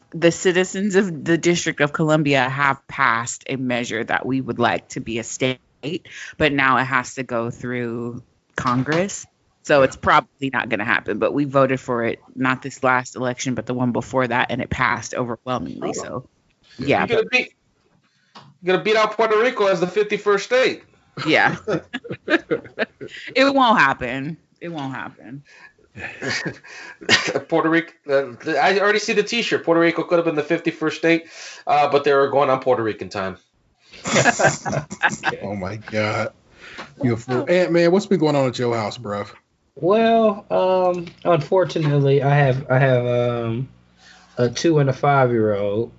the citizens of the District of Columbia have passed a measure that we would like to be a state, but now it has to go through Congress. So it's probably not going to happen. But we voted for it, not this last election, but the one before that, and it passed overwhelmingly. So, yeah. You're gonna beat out Puerto Rico as the 51st state. Yeah. It won't happen. It won't happen. Puerto Rico. I already see the T-shirt. Puerto Rico could have been the 51st state, but they were going on Puerto Rican time. Oh my God! Ant Man, what's been going on at your house, bruv? Well, unfortunately, I have a 2 and a 5-year-old.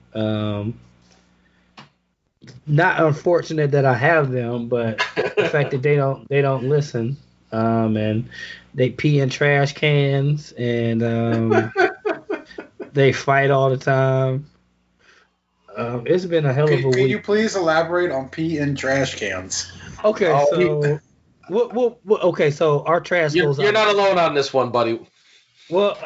Not unfortunate that I have them, but the fact that they don't listen, and they pee in trash cans, and they fight all the time. It's been a hell of a week. Can you please elaborate on pee in trash cans? Okay, okay, so our trash goes. You're not alone on this one, buddy. Well,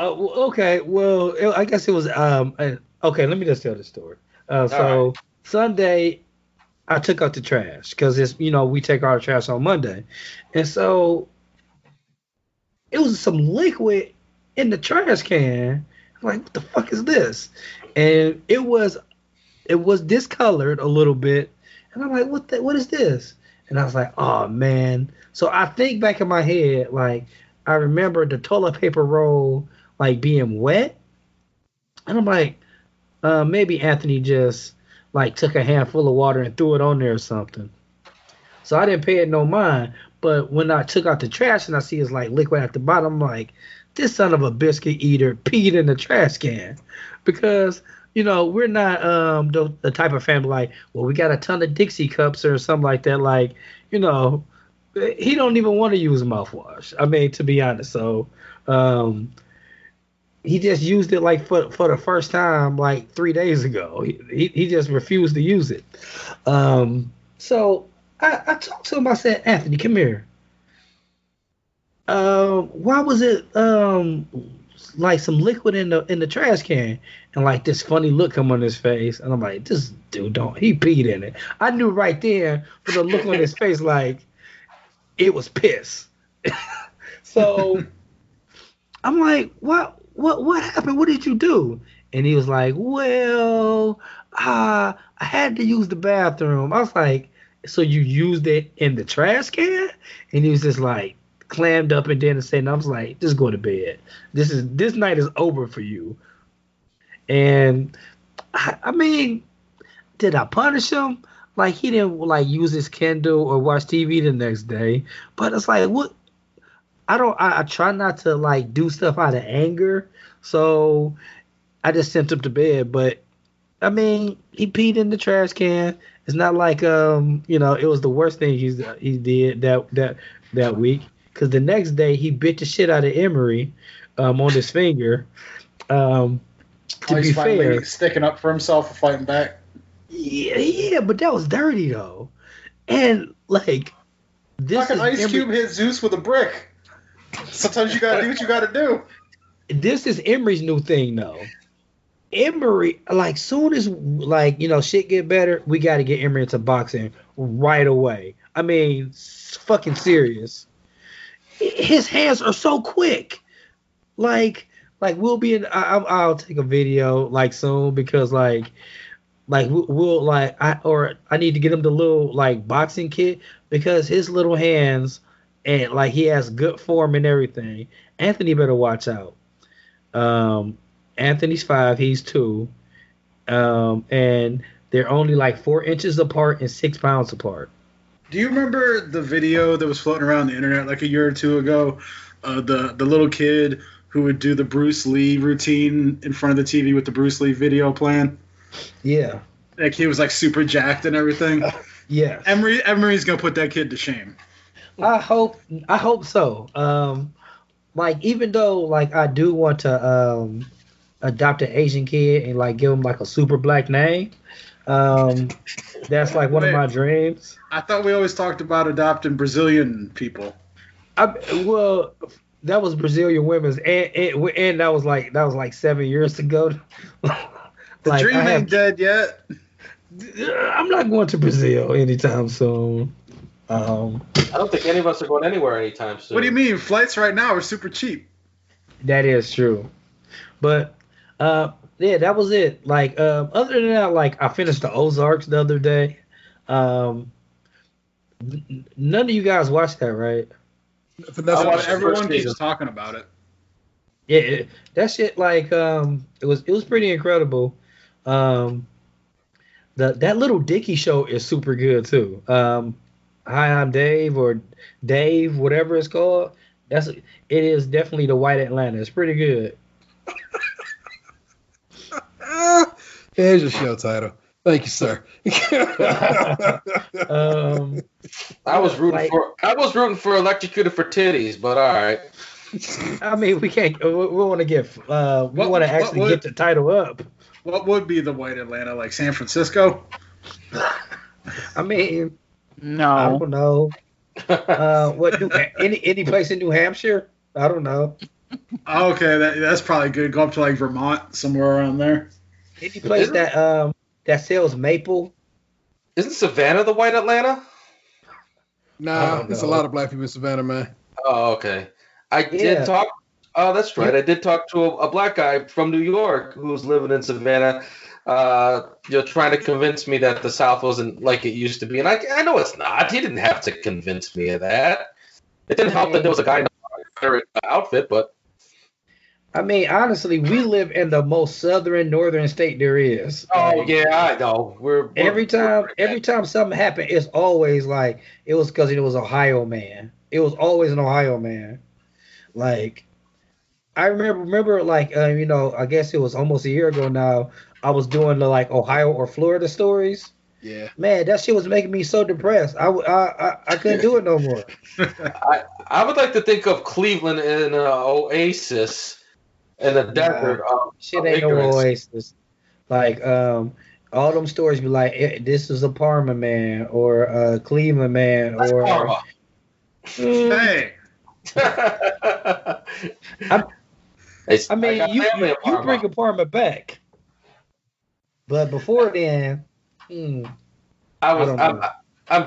okay, well, I guess it was. Okay, let me just tell the story. Right. Sunday, I took out the trash because it's we take our trash on Monday, and so it was some liquid in the trash can. I'm like, what the fuck is this? And it was discolored a little bit, and I'm like, what is this? And I was like, oh man. So I think back in my head, like I remember the toilet paper roll like being wet, and I'm like, maybe Anthony just like took a handful of water and threw it on there or something. So I didn't pay it no mind. But when I took out the trash and I see it's like liquid at the bottom, I'm like, this son of a biscuit eater peed in the trash can. Because, we're not the type of family like, well, we got a ton of Dixie cups or something like that. Like, he don't even want to use mouthwash. I mean, to be honest. So he just used it like for the first time like 3 days ago. He just refused to use it. So I talked to him. I said, Anthony, come here. Why was it like some liquid in the trash can? And like this funny look come on his face, and I'm like, this dude he peed in it. I knew right there from the look on his face, like it was piss. So I'm like, what happened? What did you do? And he was like, well, I had to use the bathroom. I was like, so you used it in the trash can? And he was just like clammed up and then saying, I was like, just go to bed. This night is over for you. And I mean, did I punish him? Like he didn't like use his Kindle or watch TV the next day. But it's like, what? I try not to like do stuff out of anger. So I just sent him to bed. But I mean, he peed in the trash can. It's not like it was the worst thing he did that week. Because the next day he bit the shit out of Emery on his finger. To be fair, sticking up for himself and fighting back. Yeah, but that was dirty though. And like this, like an Ice Cube hit Zeus with a brick. Sometimes you gotta do what you gotta do. This is Emery's new thing though. Emery, like soon as like shit get better, we got to get Emery into boxing right away. I mean, fucking serious. His hands are so quick. Like we'll be in. I'll take a video like soon because like we'll like I need to get him the little like boxing kit because his little hands and like he has good form and everything. Anthony better watch out. Anthony's 5, he's 2, and they're only like 4 inches apart and 6 pounds apart. Do you remember the video that was floating around the internet like a year or two ago? The little kid who would do the Bruce Lee routine in front of the TV with the Bruce Lee video playing? Yeah. That kid was like super jacked and everything. Yeah. Emery's gonna put that kid to shame. I hope so. Like even though like I do want to adopt an Asian kid and like give him like a super black name. That's like one of my dreams. I thought we always talked about adopting Brazilian people. Well, that was Brazilian women's, and that was like 7 years ago. The dream ain't dead yet. I'm not going to Brazil anytime soon. I don't think any of us are going anywhere anytime soon. What do you mean? Flights right now are super cheap. That is true. But yeah, that was it. Like other than that, like I finished the Ozarks the other day. None of you guys watched that, right? Everyone keeps talking about it. Yeah, that shit like it was pretty incredible. That little Dicky show is super good too. Hi, I'm Dave or Dave, whatever it's called. It is definitely the White Atlanta. It's pretty good. Here's your show title. Thank you, sir. I was rooting for Electrocuted for Titties, but all right. I mean, we can't. We want to get. We want to actually get the title up. What would be the White Atlanta, like San Francisco? I mean, no, I don't know. Any place in New Hampshire? I don't know. Okay, that's probably good. Go up to like Vermont, somewhere around there. Any place that sells maple. Isn't Savannah the White Atlanta? Nah, there's a lot of black people in Savannah, man. Oh, okay. I did talk. Oh, that's right. I did talk to a black guy from New York who's living in Savannah. Trying to convince me that the South wasn't like it used to be, and I know it's not. He didn't have to convince me of that. It didn't help that there was a guy in a outfit, but I mean, honestly, we live in the most northern state there is. Oh yeah, I know. Every time something happened, it's always like it was because it was Ohio man. It was always an Ohio man. Like I remember like I guess it was almost a year ago now. I was doing the like Ohio or Florida stories. Yeah. Man, that shit was making me so depressed. I couldn't do it no more. I would like to think of Cleveland in an oasis in the desert. Shit ain't no oasis. Like all them stories be like, this is a Parma man or Cleveland man or. Hey. I mean, you bring a Parma back, but before then, I'm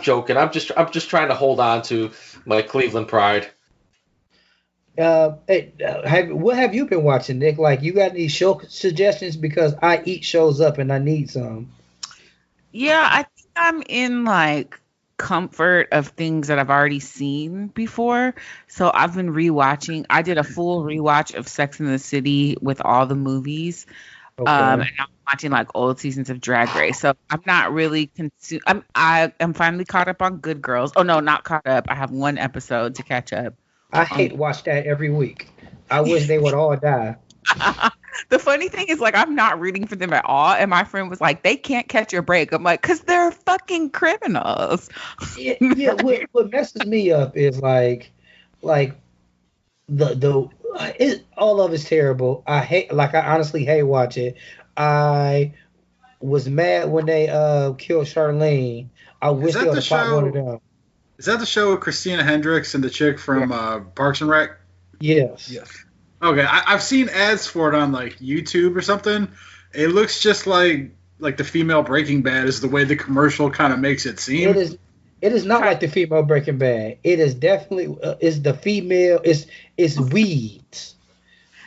joking. I'm just trying to hold on to my Cleveland pride. What have you been watching, Nick? Like, you got any show suggestions? Because I eat shows up and I need some. Yeah, I think I'm in like comfort of things that I've already seen before. So I've been rewatching. I did a full rewatch of Sex and the City with all the movies. Okay. And I'm watching like old seasons of Drag Race. So I'm not really I'm finally caught up on Good Girls. Oh no, not caught up. I have one episode to catch up. I hate watch that every week. I wish they would all die. The funny thing is, like, I'm not rooting for them at all. And my friend was like, they can't catch a break. I'm like, because they're fucking criminals. Yeah. What messes me up is like all of it's terrible. I honestly hate watch it. I was mad when they killed Charlene. I wish they would have fought one of them. Is that the show with Christina Hendricks and the chick from Parks and Rec? Yes. Okay, I've seen ads for it on like YouTube or something. It looks just like the female Breaking Bad is the way the commercial kind of makes it seem. It is not like the female Breaking Bad. It is definitely is the female. It's Weeds.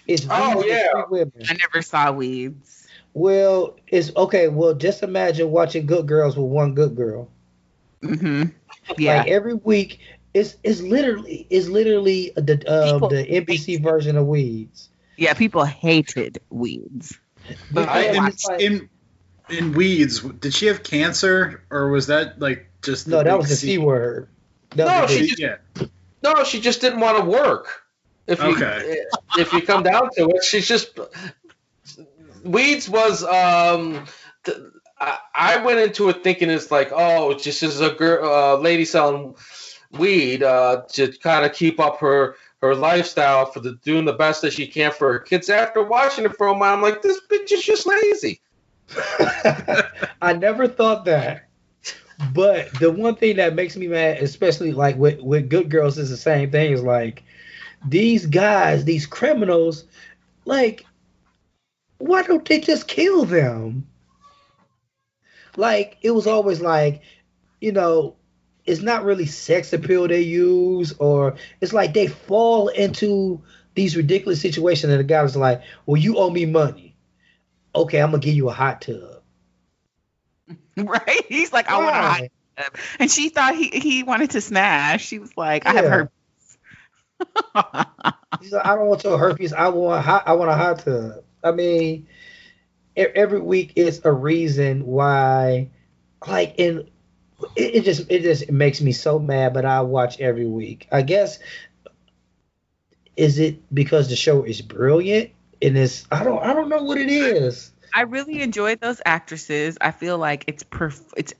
It's Weeds. Oh yeah. Women. I never saw Weeds. Well, it's okay. Well, just imagine watching Good Girls with one good girl. Mm-hmm. Yeah. Like every week, it's literally the NBC version of Weeds. Yeah, people hated Weeds. In Weeds, did she have cancer or was that like just no? That was the C word. No, she just didn't want to work. If you come down to it, she's just Weeds was. I went into it thinking it's like, oh, just as a girl, lady selling weed to kind of keep up her lifestyle for doing the best that she can for her kids. After watching it for a while, I'm like, this bitch is just lazy. I never thought that. But the one thing that makes me mad, especially like with Good Girls, is the same thing. Is like these guys, these criminals, like, why don't they just kill them? Like, it was always like, it's not really sex appeal they use, or it's like they fall into these ridiculous situations and the guy was like, well, you owe me money. Okay, I'm going to give you a hot tub. Right? He's like, I want a hot tub. And she thought he wanted to smash. She was like, I have herpes. He's like, I don't want your herpes. I want a hot tub. I mean, every week is a reason why, like, it just makes me so mad, but I watch every week. I guess, is it because the show is brilliant and I don't know what it is. I really enjoyed those actresses. I feel like it's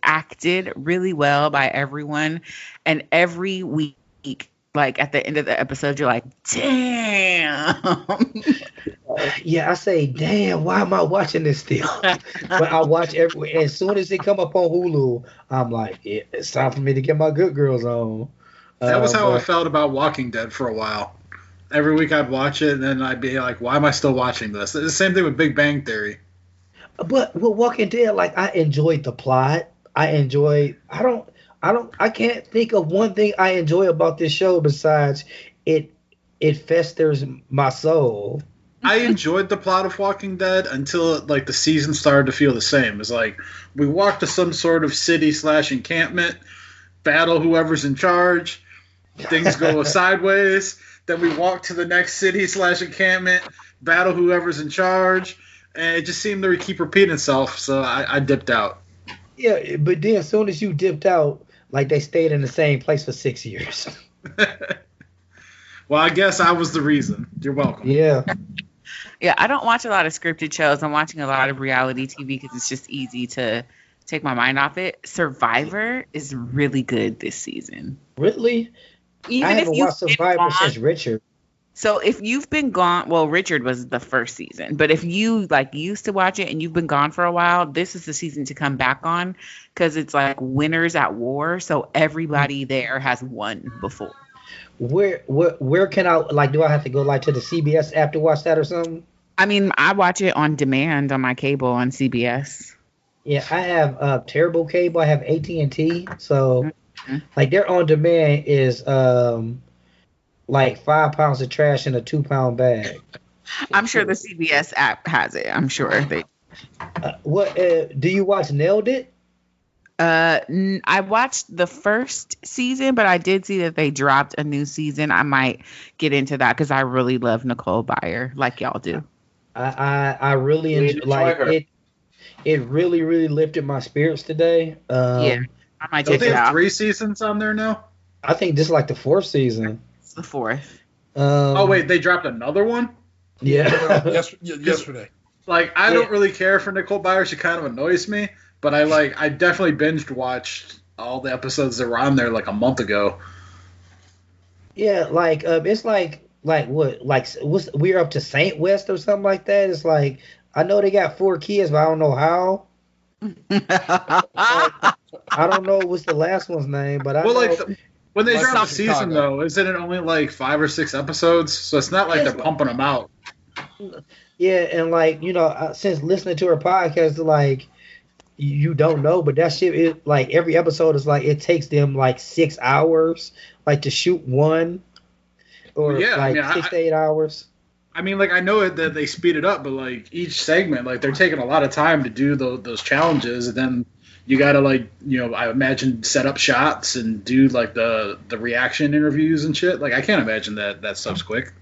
acted really well by everyone, and every week, like at the end of the episode, you're like, damn. Yeah, I say, damn, why am I watching this still? But I watch as soon as it come up on Hulu, I'm like, yeah, it's time for me to get my Good Girls on. That was how I felt about Walking Dead for a while. Every week I'd watch it, and then I'd be like, why am I still watching this? It's the same thing with Big Bang Theory. But with Walking Dead, like, I enjoyed the plot. I can't think of one thing I enjoy about this show besides it festers my soul. I enjoyed the plot of Walking Dead until like the season started to feel the same. It's like we walk to some sort of city/encampment, battle whoever's in charge, things go sideways, Then we walk to the next city / encampment, battle whoever's in charge, and it just seemed to keep repeating itself. So I dipped out. Yeah, but then as soon as you dipped out, like they stayed in the same place for 6 years. Well, I guess I was the reason. You're welcome. Yeah. Yeah, I don't watch a lot of scripted shows. I'm watching a lot of reality TV because it's just easy to take my mind off it. Survivor is really good this season. Really? Even I if haven't you've watched been Survivor gone- since Richard. So if you've been gone, well, Richard was the first season, but if you like used to watch it and you've been gone for a while, this is the season to come back on because it's like winners at war. So everybody there has won before. Where can I, like, do I have to go like to the CBS app to watch that or something? I mean, I watch it on demand on my cable on CBS. Yeah, I have terrible cable. I have AT&T, so like their on demand is like 5 pounds of trash in a 2-pound bag. I'm sure the CBS app has it. I'm sure they. What do you watch? Nailed It? I watched the first season, but I did see that they dropped a new season. I might get into that because I really love Nicole Byer, like y'all do. I really enjoy like her. It really lifted my spirits today. Yeah, I might Don't check they it have out. 3 seasons on there now? I think this is like the 4th season. It's the 4th. Oh wait, they dropped another one? Yeah. Yesterday. Like I don't really care for Nicole Byer. She kind of annoys me, but I definitely binged watched all the episodes that were on there like a month ago. Yeah, like it's like what, like we're up to Saint West or something like that. It's like I know they got 4 kids, but I don't know how. I don't know what's the last one's name, but I know. Like when they Like drop the South season Chicago. though, isn't it only like 5 or 6 episodes? So it's not like Yes. they're pumping them out. Yeah, and like since listening to her podcast, like you don't know, but that shit is like every episode is like it takes them like 6 hours, like to shoot one, or Yeah, I like mean, 6 to 8 hours. I mean, like I know it that they speed it up, but like each segment, like they're taking a lot of time to do those challenges, and then you gotta like I imagine set up shots and do like the reaction interviews and shit. Like I can't imagine that stuff's quick.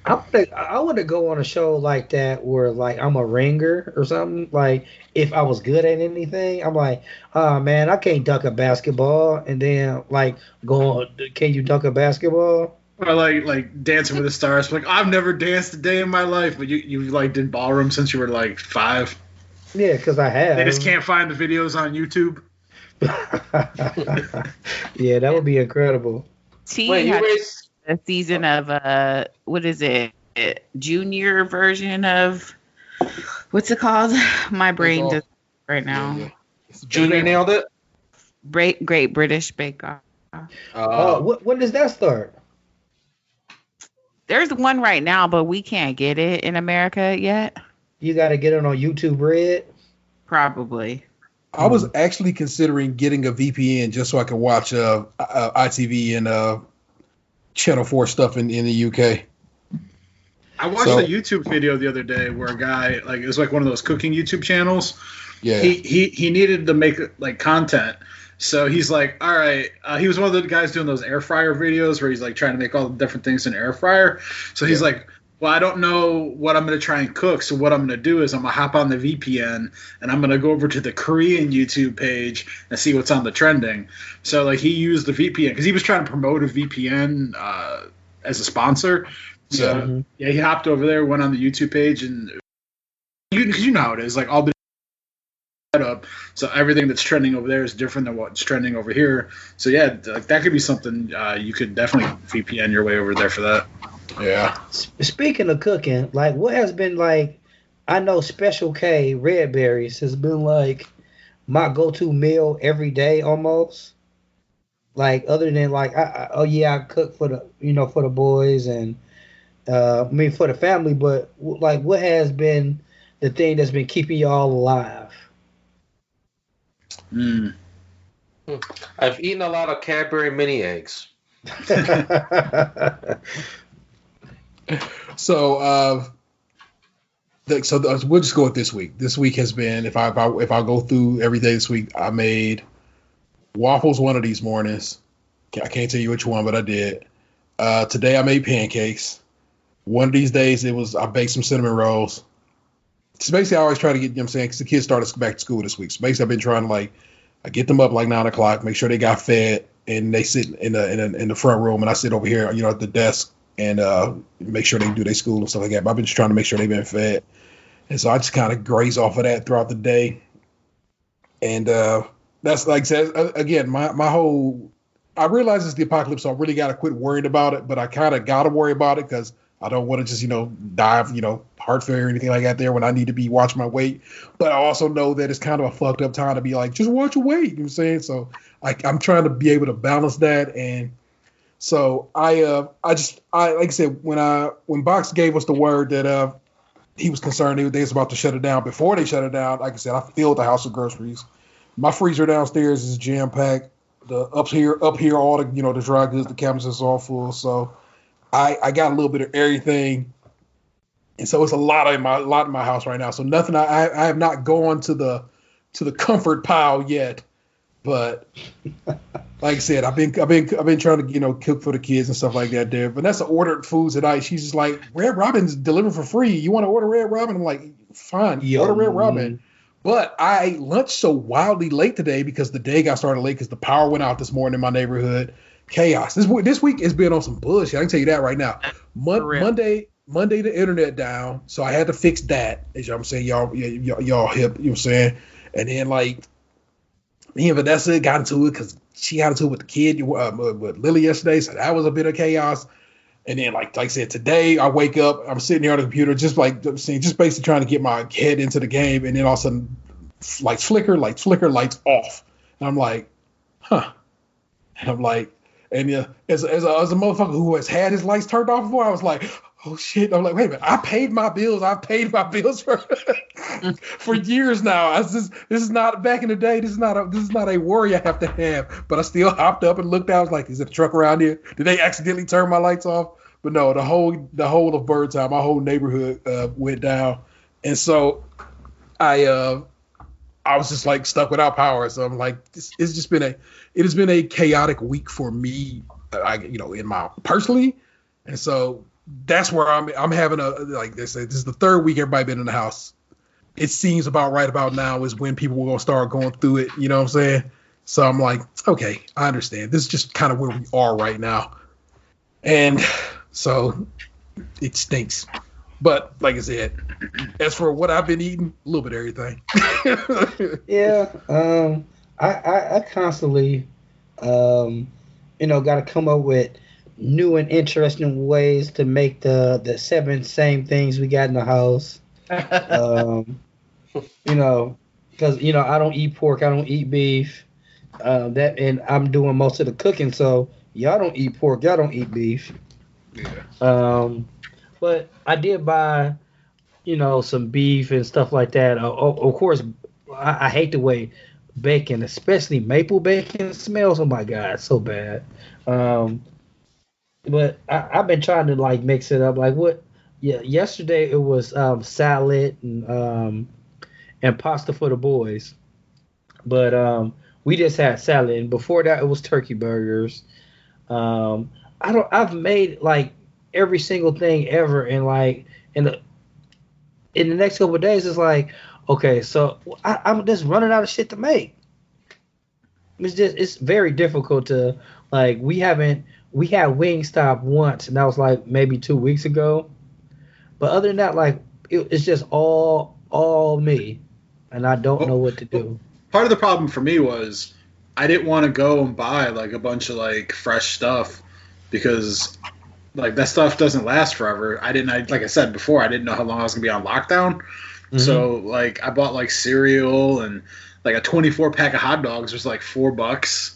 I want to go on a show like that where like I'm a ringer or something. Like if I was good at anything, I'm like, oh man, I can't dunk a basketball, and then like go on, can you dunk a basketball? Or like Dancing with the Stars. Like I've never danced a day in my life, but you like did ballroom since you were like 5. Yeah, because I have. They just can't find the videos on YouTube. Yeah, that would be incredible. T Wait, you had raised a season of what is it? Junior version of what's it called? My brain just right now. Yeah. Junior nailed it. Great British Bake Off. When does that start? There's one right now, but we can't get it in America yet. You got to get it on YouTube Red. Probably. I was actually considering getting a VPN just so I could watch ITV and Channel 4 stuff in the UK. I watched a YouTube video the other day where a guy, like, it was like one of those cooking YouTube channels. Yeah. He needed to make like content. So he's like, all right. He was one of the guys doing those air fryer videos where he's like trying to make all the different things in an air fryer. So he's like, well, I don't know what I'm going to try and cook. So what I'm going to do is I'm going to hop on the VPN and I'm going to go over to the Korean YouTube page and see what's on the trending. So like he used the VPN because he was trying to promote a VPN as a sponsor. So yeah, he hopped over there, went on the YouTube page, and because you know how it is, like all the set up, so everything that's trending over there is different than what's trending over here. So yeah, like that could be something you could definitely VPN your way over there for that. Yeah. Speaking of cooking, like what has been like, I know Special K red berries has been like my go-to meal every day almost. Like other than like I cook for the for the boys and I mean for the family, but like what has been the thing that's been keeping y'all alive? I've eaten a lot of Cadbury mini eggs. So we'll just go with this week. This week has been if I go through every day this week, I made waffles one of these mornings. I can't tell you which one, but I did. Today I made pancakes. One of these days I baked some cinnamon rolls. So basically, I always try to get, you know what I'm saying, because the kids started back to school this week. So basically, I've been trying to I get them up 9 o'clock, make sure they got fed, and they sit in the front room, and I sit over here, at the desk and make sure they do their school and stuff like that. But I've been just trying to make sure they've been fed, and so I just kind of graze off of that throughout the day. And that's like I said again, my whole. I realize it's the apocalypse, so I really got to quit worrying about it. But I kind of got to worry about it because I don't want to just, die of, heart failure or anything like that there when I need to be watching my weight. But I also know that it's kind of a fucked up time to be like, just watch your weight. You know what I'm saying? So I'm trying to be able to balance that. And so I like I said, when Box gave us the word that he was concerned they was about to shut it down, before they shut it down, like I said, I filled the house with groceries. My freezer downstairs is jam packed. The up here, all the the dry goods, the cabinets is all full. So I got a little bit of everything, and so it's a lot in my house right now. So nothing. I have not gone to the comfort pile yet, but like I said, I've been trying to cook for the kids and stuff like that there. Vanessa ordered foods tonight. She's just like, Red Robin's delivered for free. You want to order Red Robin? I'm like, fine, order Red Robin. But I ate lunch so wildly late today because the day got started late because the power went out this morning in my neighborhood. Chaos. This week has been on some bullshit. I can tell you that right now. Monday the internet down, so I had to fix that. As I'm saying, y'all hip. You know what I'm saying? And then me and Vanessa got into it because she got into it with the kid with Lily yesterday, so that was a bit of chaos. And then like I said, today I wake up, I'm sitting here on the computer, just basically trying to get my head into the game, and then all of a sudden, lights flicker, lights off, and I'm like, huh, and I'm like, and as a motherfucker who has had his lights turned off before, I was like, oh shit, I'm like, wait a minute, I've paid my bills for for years now. This is not back in the day. This is not a worry I have to have. But I still hopped up and looked out. I was like, is it a truck around here? Did they accidentally turn my lights off? But no, the whole of Birdtown, my whole neighborhood went down, and so I was just like stuck without power. So I'm like, it has been a chaotic week for me, in my personally, and so that's where I'm having like they say, this is the third week everybody been in the house. It seems about right about now is when people will start going through it. You know what I'm saying? So I'm like, okay, I understand. This is just kind of where we are right now, and so it stinks. But like I said, as for what I've been eating, a little bit of everything. Yeah, I constantly, got to come up with new and interesting ways to make the 7 same things we got in the house. Because I don't eat pork, I don't eat beef. And I'm doing most of the cooking, so y'all don't eat pork, y'all don't eat beef. Yeah. But I did buy, some beef and stuff like that. Of course, I hate the way bacon, especially maple bacon, smells. Oh my God, so bad. But I've been trying to mix it up. Like what? Yeah, yesterday it was salad and pasta for the boys. But we just had salad, and before that it was turkey burgers. I've made every single thing ever, and in the next couple of days it's like, okay, so I'm just running out of shit to make. It's very difficult to we had Wingstop once, and that was maybe 2 weeks ago. But other than that, it's just all me, and I don't know what to do. Part of the problem for me was I didn't want to go and buy a bunch of fresh stuff because that stuff doesn't last forever. Like I said before, I didn't know how long I was gonna be on lockdown. Mm-hmm. So I bought cereal and a 24 pack of hot dogs was $4.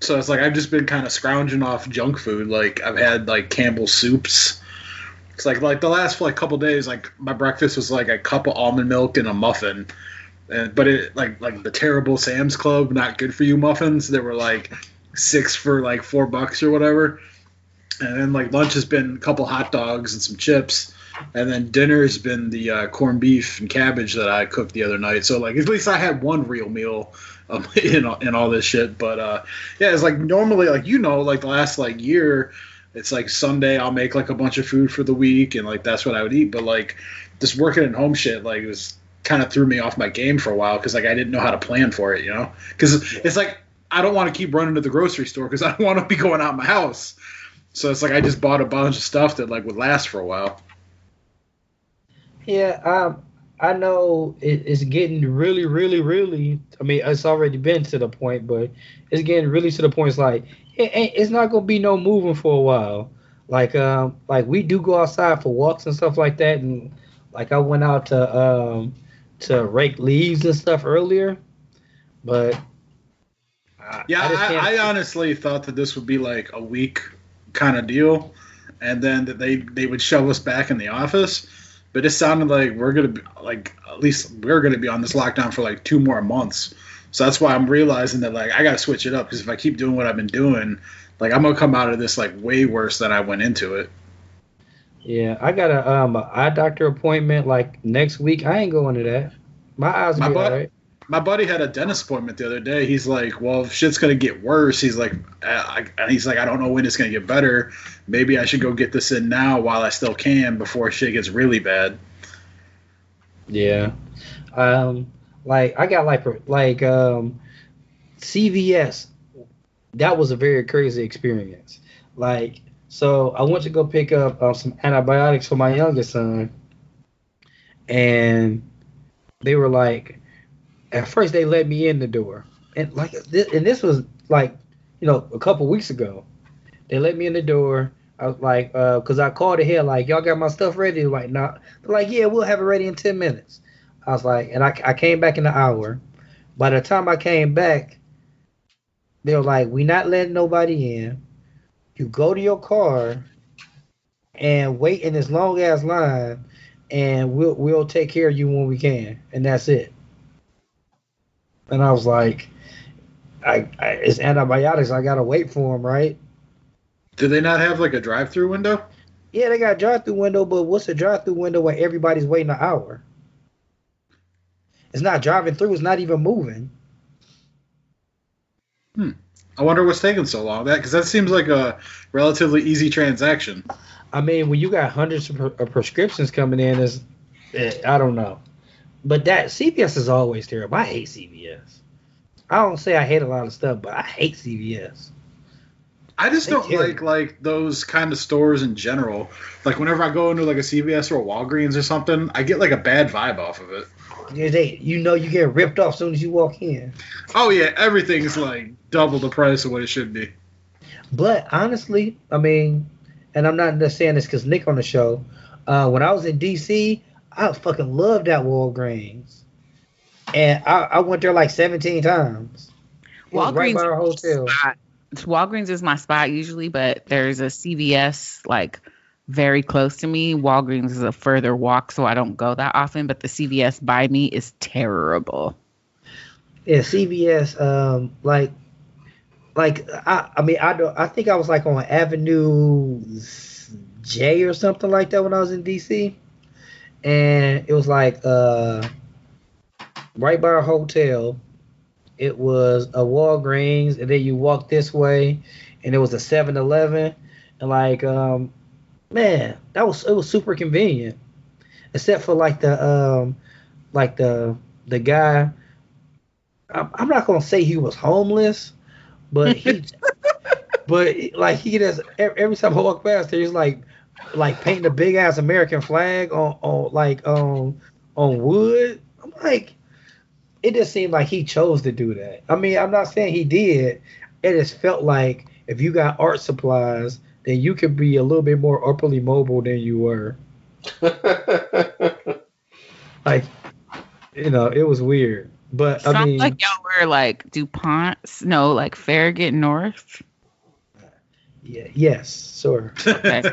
So it's I've just been kind of scrounging off junk food. I've had Campbell's soups. It's the last couple days, my breakfast was a cup of almond milk and a muffin. But it the terrible Sam's Club, not good for you muffins that were 6 for $4 or whatever. And then lunch has been a couple hot dogs and some chips. And then dinner's been the corned beef and cabbage that I cooked the other night. So at least I had one real meal in all this shit. But yeah, it's normally the last year, it's like Sunday I'll make like a bunch of food for the week, and like that's what I would eat. But like this working at home shit, like it was kind of threw me off my game for a while because like I didn't know how to plan for it, you know? Because it's like I don't want to keep running to the grocery store because I don't want to be going out of my house. So it's like I just bought a bunch of stuff that like would last for a while. Yeah, I know it's getting really, really, really. I mean, it's already been to the point, but it's getting really to the point. It's like it's not gonna be no moving for a while. Like we do go outside for walks and stuff like that, and like I went out to rake leaves and stuff earlier, but I honestly thought that this would be like a week kind of deal, and then that they would shove us back in the office. But it sounded like we're gonna be like at least we're gonna be on this lockdown for like 2 more months. So that's why I'm realizing that like I gotta switch it up because if I keep doing what I've been doing, like I'm gonna come out of this like way worse than I went into it. Yeah, I got a eye doctor appointment like next week. I ain't going to that. My eyes will be all right. My buddy had a dentist appointment the other day. He's like, well, if shit's going to get worse, he's like, I don't know when it's going to get better. Maybe I should go get this in now while I still can before shit gets really bad. Yeah. Like I got like CVS. That was a very crazy experience. Like, so I went to go pick up some antibiotics for my youngest son. And they were like, at first they let me in the door, and like this was like, you know, a couple weeks ago. They let me in the door. I was like, cause I called ahead like, y'all got my stuff ready? They're like, nah. They're like, yeah, we'll have it ready in 10 minutes. I was like, and I came back in an hour. By the time I came back, they were like, we not letting nobody in. You go to your car and wait in this long ass line, and we'll take care of you when we can, and that's it. And I was like, it's antibiotics. I gotta wait for them, right? Do they not have like a drive-through window? Yeah, they got a drive-through window, but what's a drive-through window when everybody's waiting an hour? It's not driving through. It's not even moving. I wonder what's taking so long. Because that seems like a relatively easy transaction. I mean, when you got hundreds of prescriptions coming in, I don't know. But that CVS is always terrible. I hate CVS. I don't say I hate a lot of stuff, but I hate CVS. I just don't like those kind of stores in general. Like whenever I go into like a CVS or a Walgreens or something, I get like a bad vibe off of it. Yeah, you get ripped off as soon as you walk in. Oh yeah, everything's like double the price of what it should be. But honestly, I mean, and I'm not just saying this because Nick on the show. When I was in DC, I fucking loved that Walgreens, and I went there like 17 times. Walgreens right by our hotel. Walgreens is my spot usually, but there's a CVS like very close to me. Walgreens is a further walk, so I don't go that often. But the CVS by me is terrible. Yeah, CVS. I think I was like on Avenue J or something like that when I was in DC. And it was like right by our hotel. It was a Walgreens, and then you walk this way, and it was a 7-Eleven, and like man, it was super convenient, except for like the guy. I'm not gonna say he was homeless, but he just every time I walk past there, he's like painting a big ass American flag on wood. I'm like, it just seemed like he chose to do that. I mean, I'm not saying he did. It just felt like if you got art supplies, then you could be a little bit more upperly mobile than you were. Like, you know, it was weird. But Sounds I mean, like y'all were like DuPont's, no, like Farragut North. Yeah. Yes, sure. Okay.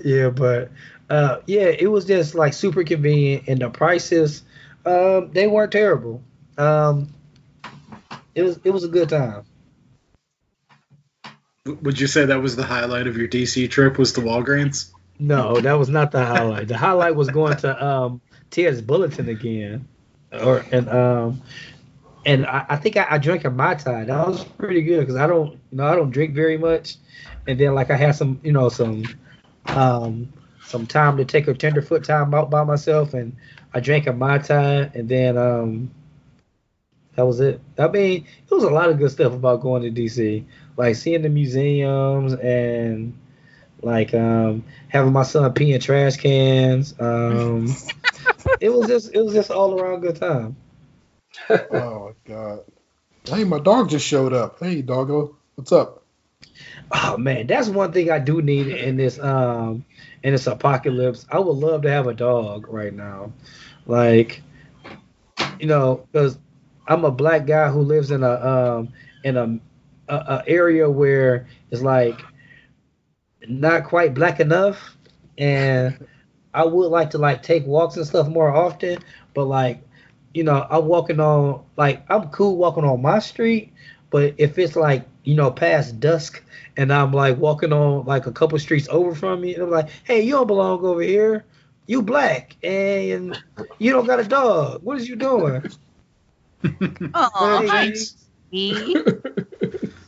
Yeah, but it was just like super convenient, and the prices, they weren't terrible. It was a good time. Would you say that was the highlight of your DC trip? Was the Walgreens? No, that was not the highlight. The highlight was going to Ted's Bulletin again, and I think I drank a Mai Tai. That was pretty good because I don't drink very much. And then like I had some time to take a tenderfoot time out by myself, and I drank a Mai Tai, and then that was it. I mean, it was a lot of good stuff about going to DC, like seeing the museums and like having my son pee in trash cans. It was just all around good time. Oh my god! Hey, my dog just showed up. Hey, doggo, what's up? Oh man, that's one thing I do need in this apocalypse. I would love to have a dog right now, like, because I'm a black guy who lives in a area where it's like not quite black enough, and I would like to like take walks and stuff more often, but like, I'm walking on, like, I'm cool walking on my street, but if it's like, past dusk and I'm like walking on like a couple streets over from me, and I'm like, hey, you don't belong over here. You black and you don't got a dog. What is you doing? Oh, Hey,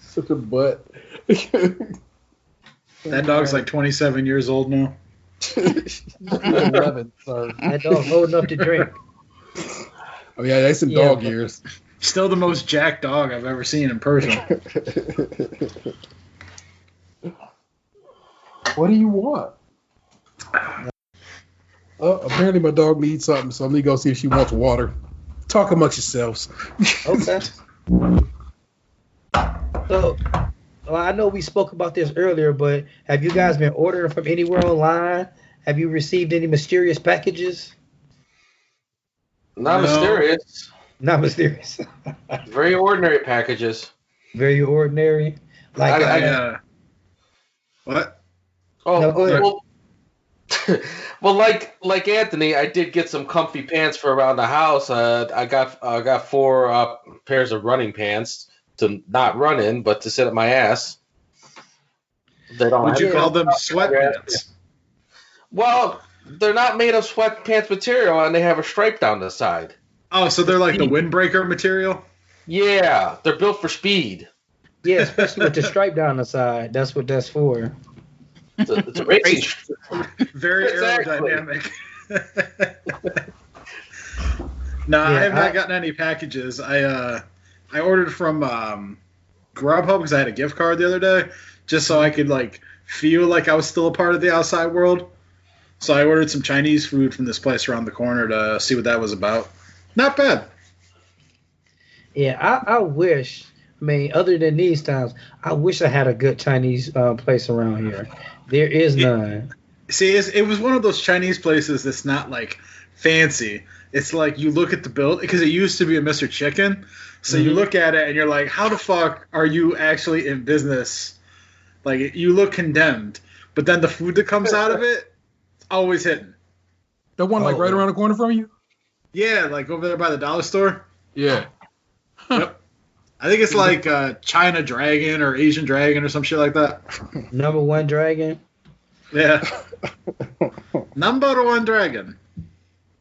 Such a butt. That dog's like 27 years old now. 11, sorry. that dog's old enough to drink. Oh yeah, that's some Yeah, dog but- years. Still the most jacked dog I've ever seen in person. What do you want? Apparently my dog needs something, so let me go see if she wants water. Talk amongst yourselves. Okay. So, well, I know we spoke about this earlier, but have you guys been ordering from anywhere online? Have you received any mysterious packages? Not No. mysterious. Not mysterious. Very ordinary packages. Very ordinary. Like What? Oh, No, go ahead. well, like Anthony, I did get some comfy pants for around the house. I got 4 pairs of running pants to not run in, but to sit at my ass. They don't. Would you have- call them sweatpants? Well, they're not made of sweatpants material, and they have a stripe down the side. Oh, so they're like the windbreaker material? Yeah, they're built for speed. yeah, especially with the stripe down the side. That's what that's for. It's a racing. Very Exactly. aerodynamic. No, I have not gotten any packages. I ordered from Grubhub because I had a gift card the other day, just so I could like feel like I was still a part of the outside world. So I ordered some Chinese food from this place around the corner to see what that was about. Not bad. Yeah, I wish. I mean, other than these times, I wish I had a good Chinese place around here. There is none. See, it was one of those Chinese places that's not like fancy. It's like you look at the bill because it used to be a Mr. Chicken. So you look at it and you're like, how the fuck are you actually in business? Like, you look condemned. But then the food that comes out of it, it's always hitting. The one like Oh. right around the corner from you? Yeah, like over there by the dollar store. Yeah. Yep. I think it's like China Dragon or Asian Dragon or some shit like that. Number one dragon. Yeah. Number 1 dragon.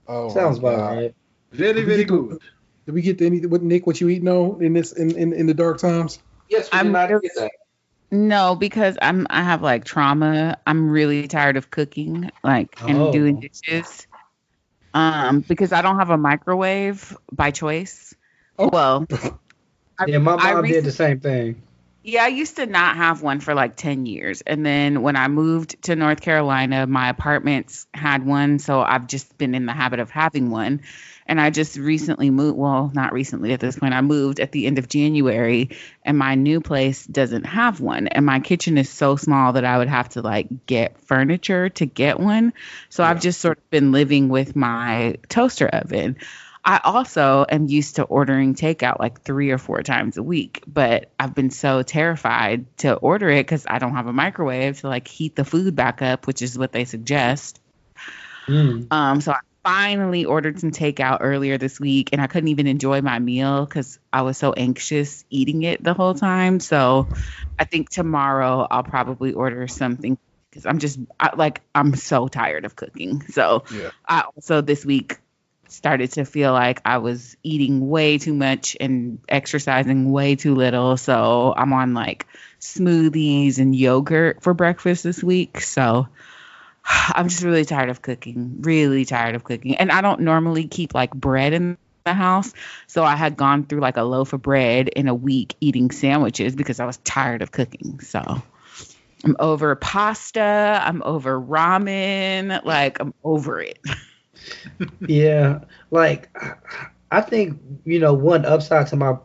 Oh, Sounds my about God. right. Very, very good. Did we get to any? What Nick? What you eating on in this in the dark times? Yes, we did I'm not really- get that. No, because I have like trauma. I'm really tired of cooking, like, and Oh. doing dishes. Because I don't have a microwave by choice. Oh. Well, Yeah, my I mom did recently- the same thing. yeah, I used to not have one for like 10 years. And then when I moved to North Carolina, my apartments had one. So I've just been in the habit of having one. And I just recently moved. Well, not recently at this point. I moved at the end of January, and my new place doesn't have one. And my kitchen is so small that I would have to like get furniture to get one. So I've just sort of been living with my toaster oven. I also am used to ordering takeout like 3 or 4 times a week, but I've been so terrified to order it because I don't have a microwave to like heat the food back up, which is what they suggest. So I finally ordered some takeout earlier this week, and I couldn't even enjoy my meal because I was so anxious eating it the whole time. So I think tomorrow I'll probably order something because I'm so tired of cooking. So Yeah. I also this week started to feel like I was eating way too much and exercising way too little. So I'm on like smoothies and yogurt for breakfast this week. So I'm just really tired of cooking, And I don't normally keep like bread in the house. So I had gone through like a loaf of bread in a week eating sandwiches because I was tired of cooking. So I'm over pasta. I'm over ramen. Like, I'm over it. Yeah, like I think one upside to my,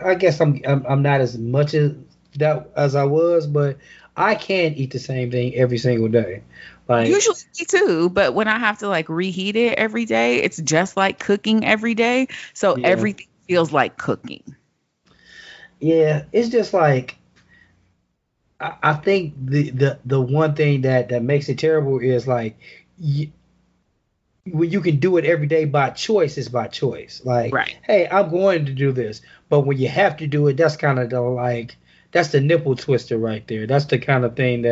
I guess I'm not as much as that as I was, but I can eat the same thing every single day. Like usually me too, but when I have to like reheat it every day, it's just like cooking every day. So everything feels like cooking. Yeah, it's just like I think the one thing that makes it terrible is like when you can do it every day by choice, it's by choice. Like, right. Hey, I'm going to do this. But when you have to do it, that's kind of that's the nipple twister right there. That's the kind of thing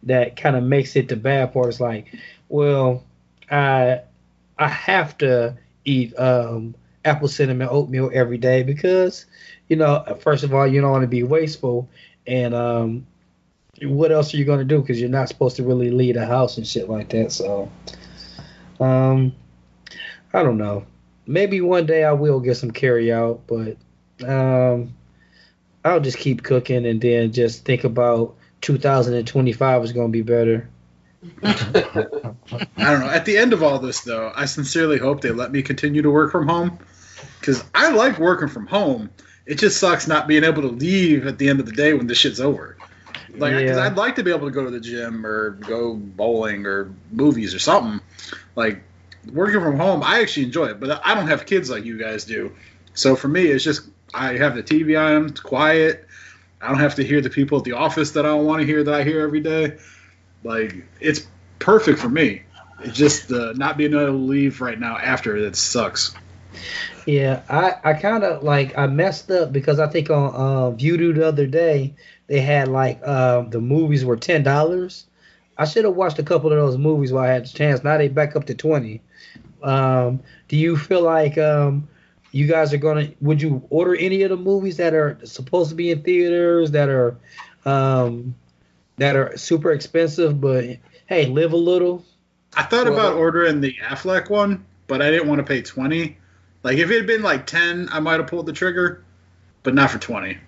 that kind of makes it the bad part. It's like, well, I have to eat apple cinnamon oatmeal every day because, first of all, you don't want to be wasteful. And what else are you going to do? Because you're not supposed to really leave the house and shit like that. So, I don't know. Maybe one day I will get some carry out, but I'll just keep cooking and then just think about 2025 is going to be better. I don't know. At the end of all this, though, I sincerely hope they let me continue to work from home because I like working from home. It just sucks not being able to leave at the end of the day when this shit's over. Like, because I'd like to be able to go to the gym or go bowling or movies or something. Like, working from home, I actually enjoy it, but I don't have kids like you guys do. So for me, it's just I have the TV on, it's quiet. I don't have to hear the people at the office that I don't want to hear that I hear every day. Like, it's perfect for me. It's just not being able to leave right now after that sucks. Yeah, I kind of I messed up because I think on Vudu the other day they had the movies were $10. I should have watched a couple of those movies while I had the chance. Now they back up to $20. Do you feel like you guys are would you order any of the movies that are supposed to be in theaters that are super expensive, but hey, live a little? I thought about ordering the Affleck one, but I didn't want to pay $20. Like, if it had been like $10, I might have pulled the trigger, but not for $20.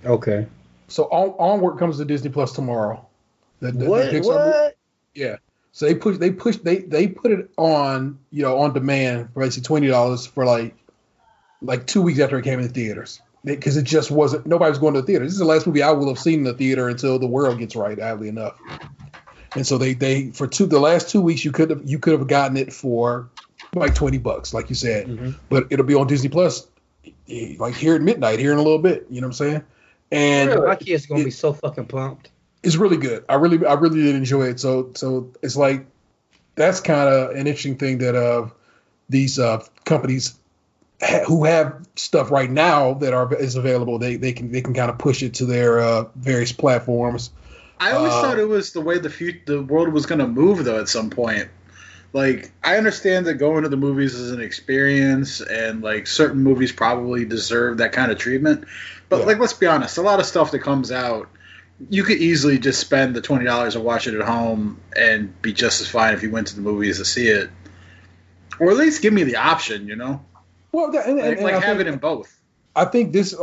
Okay. So Onward comes to Disney Plus tomorrow. What? Yeah. So they put it on on demand for basically $20 for like 2 weeks after it came in the theaters because it just wasn't nobody was going to the theater. This is the last movie I will have seen in the theater until the world gets right, oddly enough. And so they for the last 2 weeks you could have gotten it for like $20, like you said, but it'll be on Disney Plus like here at midnight, here in a little bit. You know what I'm saying? And my kid's gonna be so fucking pumped. It's really good. I really did enjoy it. So it's like that's kind of an interesting thing that these companies who have stuff right now that is available, they can kind of push it to their various platforms. I always thought it was the way the world was going to move, though, at some point. Like, I understand that going to the movies is an experience, and, like, certain movies probably deserve that kind of treatment. But, like, let's be honest, a lot of stuff that comes out, you could easily just spend the $20 and watch it at home and be just as fine if you went to the movies to see it. Or at least give me the option, Well, have it in both. I think this,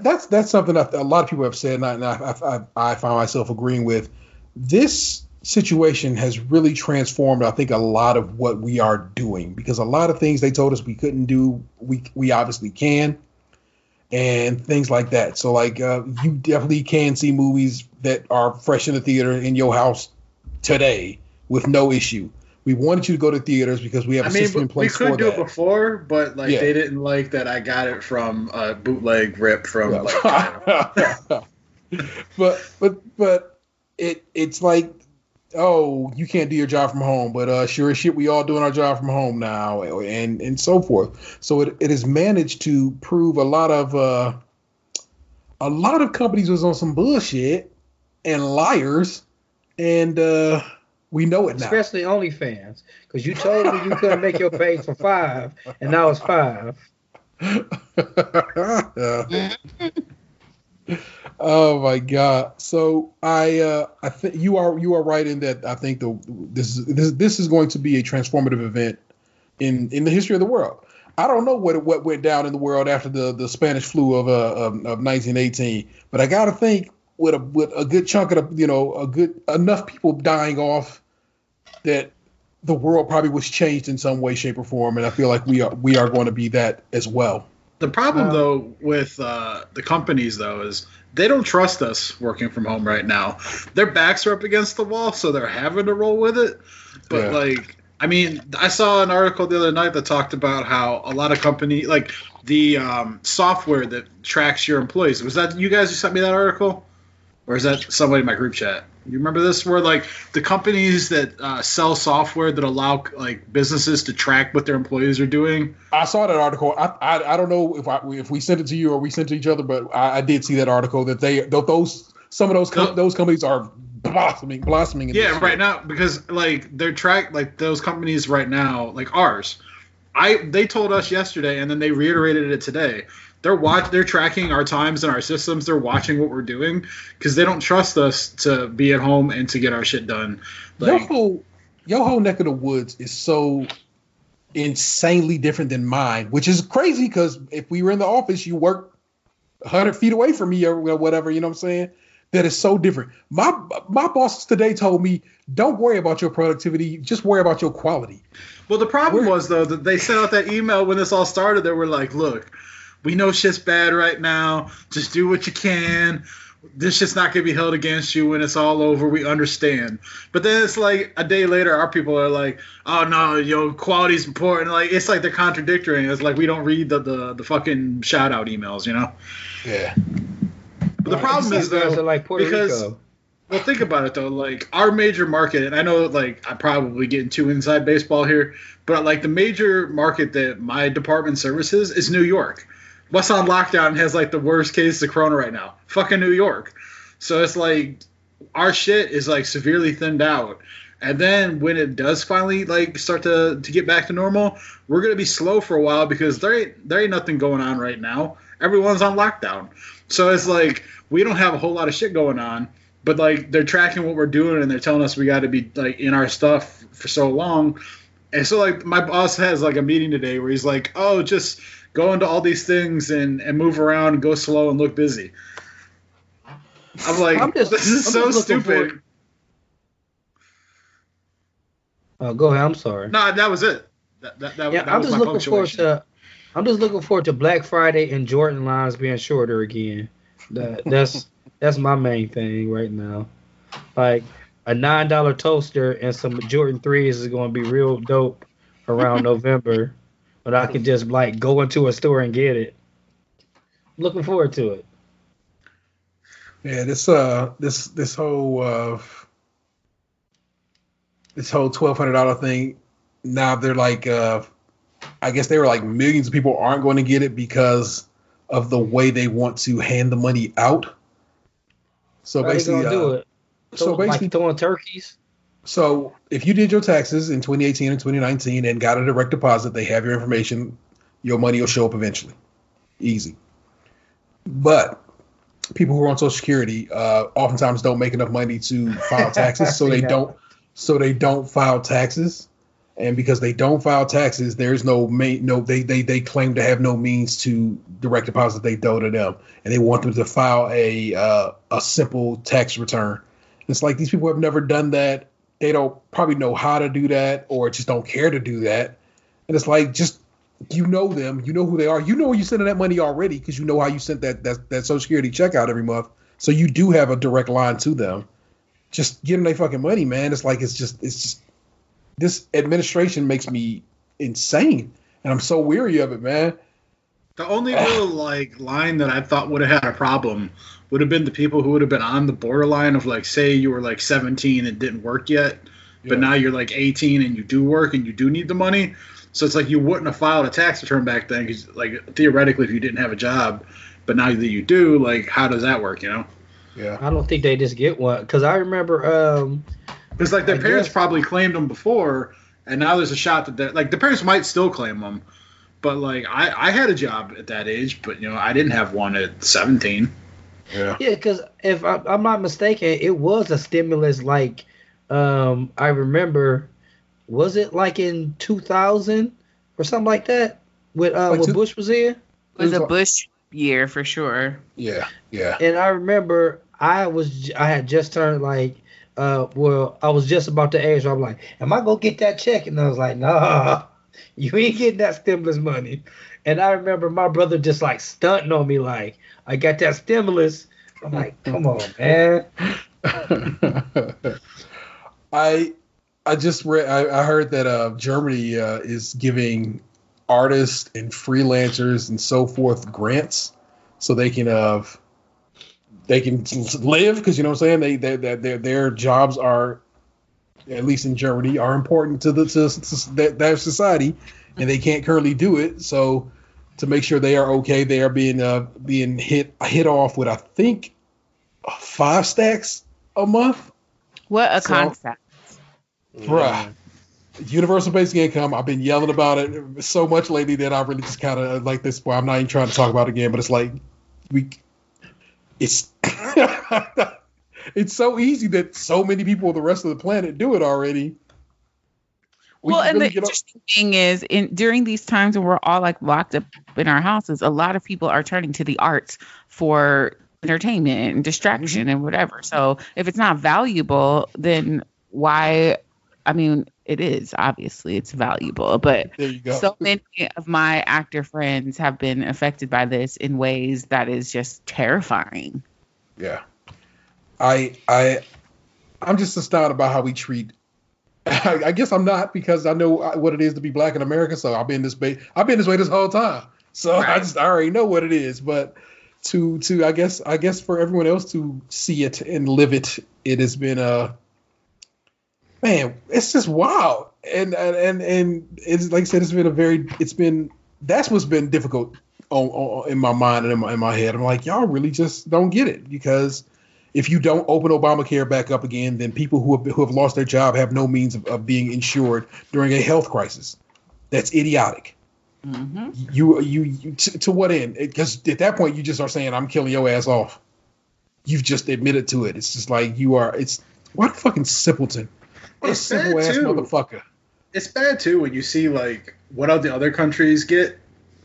that's something that a lot of people have said, and I find myself agreeing with. This situation has really transformed, I think, a lot of what we are doing, because a lot of things they told us we couldn't do, we obviously can, and things like that. So, you definitely can see movies that are fresh in the theater in your house today with no issue. We wanted you to go to theaters because we have a system in place for that. We could do it before, but they didn't like that I got it from a bootleg rip from but it's like, oh, you can't do your job from home, but sure as shit we all doing our job from home now, and so forth. So it has managed to prove a lot of companies was on some bullshit and liars, and We know it now. Especially OnlyFans, because you told me you couldn't make your page for $5, and now it's $5. Oh my God! So I think you are right in that. I think this is going to be a transformative event in the history of the world. I don't know what went down in the world after the Spanish flu of 1918, but I got to think with a good chunk of enough people dying off that the world probably was changed in some way, shape, or form, and I feel like we are going to be that as well. The problem, though, with the companies, though, is they don't trust us working from home right now. Their backs are up against the wall, so they're having to roll with it. But, I saw an article the other night that talked about how a lot of companies, like the software that tracks your employees. Was that you guys who sent me that article? Or is that somebody in my group chat? You remember this? Where like the companies that sell software that allow like businesses to track what their employees are doing. I saw that article. I don't know if we sent it to you or we sent it to each other, but I did see that article that some of those companies are blossoming. Yeah, right now because like they're those companies right now, like ours. They told us yesterday, and then they reiterated it today. They're tracking our times and our systems. They're watching what we're doing because they don't trust us to be at home and to get our shit done. Like, your whole neck of the woods is so insanely different than mine, which is crazy because if we were in the office, you work 100 feet away from me or whatever. You know what I'm saying? That is so different. My bosses today told me, don't worry about your productivity, just worry about your quality. Well, the problem was though that they sent out that email when this all started. They were like, look. We know shit's bad right now. Just do what you can. This shit's not going to be held against you when it's all over. We understand. But then it's like a day later, our people are like, oh, no, quality's important. Like it's like they're contradictory. It's like we don't read the fucking shout-out emails, you know? Yeah. But the problem is, though, like Puerto Rico. Well, think about it, though. Like, our major market, and I know, like, I'm probably getting too inside baseball here, but, like, the major market that my department services is New York. What's on lockdown has like the worst case of corona right now. Fucking New York. So it's like our shit is like severely thinned out. And then when it does finally like start to get back to normal, we're gonna be slow for a while because there ain't nothing going on right now. Everyone's on lockdown. So it's like we don't have a whole lot of shit going on, but like they're tracking what we're doing and they're telling us we gotta be like in our stuff for so long. And so like my boss has like a meeting today where he's like, oh, just go into all these things and move around and go slow and look busy. I'm like, this is so stupid. Go ahead. I'm sorry. No, that was it. I'm just looking forward to Black Friday and Jordan lines being shorter again. That's my main thing right now. Like a $9 toaster and some Jordan 3s is going to be real dope around November. But I could just like go into a store and get it. Looking forward to it. Yeah, this whole $1,200 thing. Now they're like, I guess they were like millions of people aren't going to get it because of the way they want to hand the money out. So basically, do it. So basically, like throwing turkeys. So if you did your taxes in 2018 and 2019 and got a direct deposit, they have your information. Your money will show up eventually. Easy. But people who are on Social Security oftentimes don't make enough money to file taxes, so they don't file taxes. And because they don't file taxes, there's they claim to have no means to direct deposit they owe to them, and they want them to file a simple tax return. It's like these people have never done that. They don't probably know how to do that or just don't care to do that. And it's like, just, you know them, you know who they are. You know where you're sending that money already because you know how you sent that Social Security check out every month. So you do have a direct line to them. Just give them their fucking money, man. It's just this administration makes me insane. And I'm so weary of it, man. The only real like line that I thought would have had a problem would have been the people who would have been on the borderline of like, say you were like 17 and didn't work yet, but now you're like 18 and you do work and you do need the money. So it's like you wouldn't have filed a tax return back then because like theoretically if you didn't have a job, but now that you do, like how does that work, you know? Yeah. I don't think they just get one because I remember Because like their parents probably claimed them before, and now there's a shot that like the parents might still claim them. But like I had a job at that age, but I didn't have one at 17. Yeah, because if I'm not mistaken, it was a stimulus. Like, I remember, was it like in 2000 or something like that? When Bush was in? It was a Bush year for sure. Yeah. And I remember I had just turned like, I was just about the age where I'm like, am I gonna get that check? And I was like, nah, you ain't getting that stimulus money. And I remember my brother just like stunting on me like, I got that stimulus. I'm like, come on, man. I just read. I heard that Germany is giving artists and freelancers and so forth grants so they can live, because you know what I'm saying, their jobs are, at least in Germany, are important to their society, and they can't currently do it. So to make sure they are okay, they are being hit off with, I think, 5 stacks a month. What a concept. Bruh. Universal basic income. I've been yelling about it so much lately that I really just kind of like this. Well, I'm not even trying to talk about it again, but it's like it's it's so easy that so many people on the rest of the planet do it already. And the interesting thing is, during these times when we're all like locked up in our houses, a lot of people are turning to the arts for entertainment and distraction and whatever. So if it's not valuable, then why? I mean, it is, obviously it's valuable, but so many of my actor friends have been affected by this in ways that is just terrifying. Yeah. I'm just astounded about how we treat. I guess I'm not, because I know what it is to be black in America. So I've been this way this whole time. So right. I already know what it is. But to I guess for everyone else to see it and live it, it has been man, it's just wild. And it's like I said, that's what's been difficult in my mind and in my head. I'm like, y'all really just don't get it, because if you don't open Obamacare back up again, then people who have lost their job have no means of being insured during a health crisis. That's idiotic. Mm-hmm. You to what end? Because at that point, you just are saying, I'm killing your ass off. You've just admitted to it. It's just like what a fucking simpleton. What a simple ass motherfucker. It's bad too when you see like what the other countries get.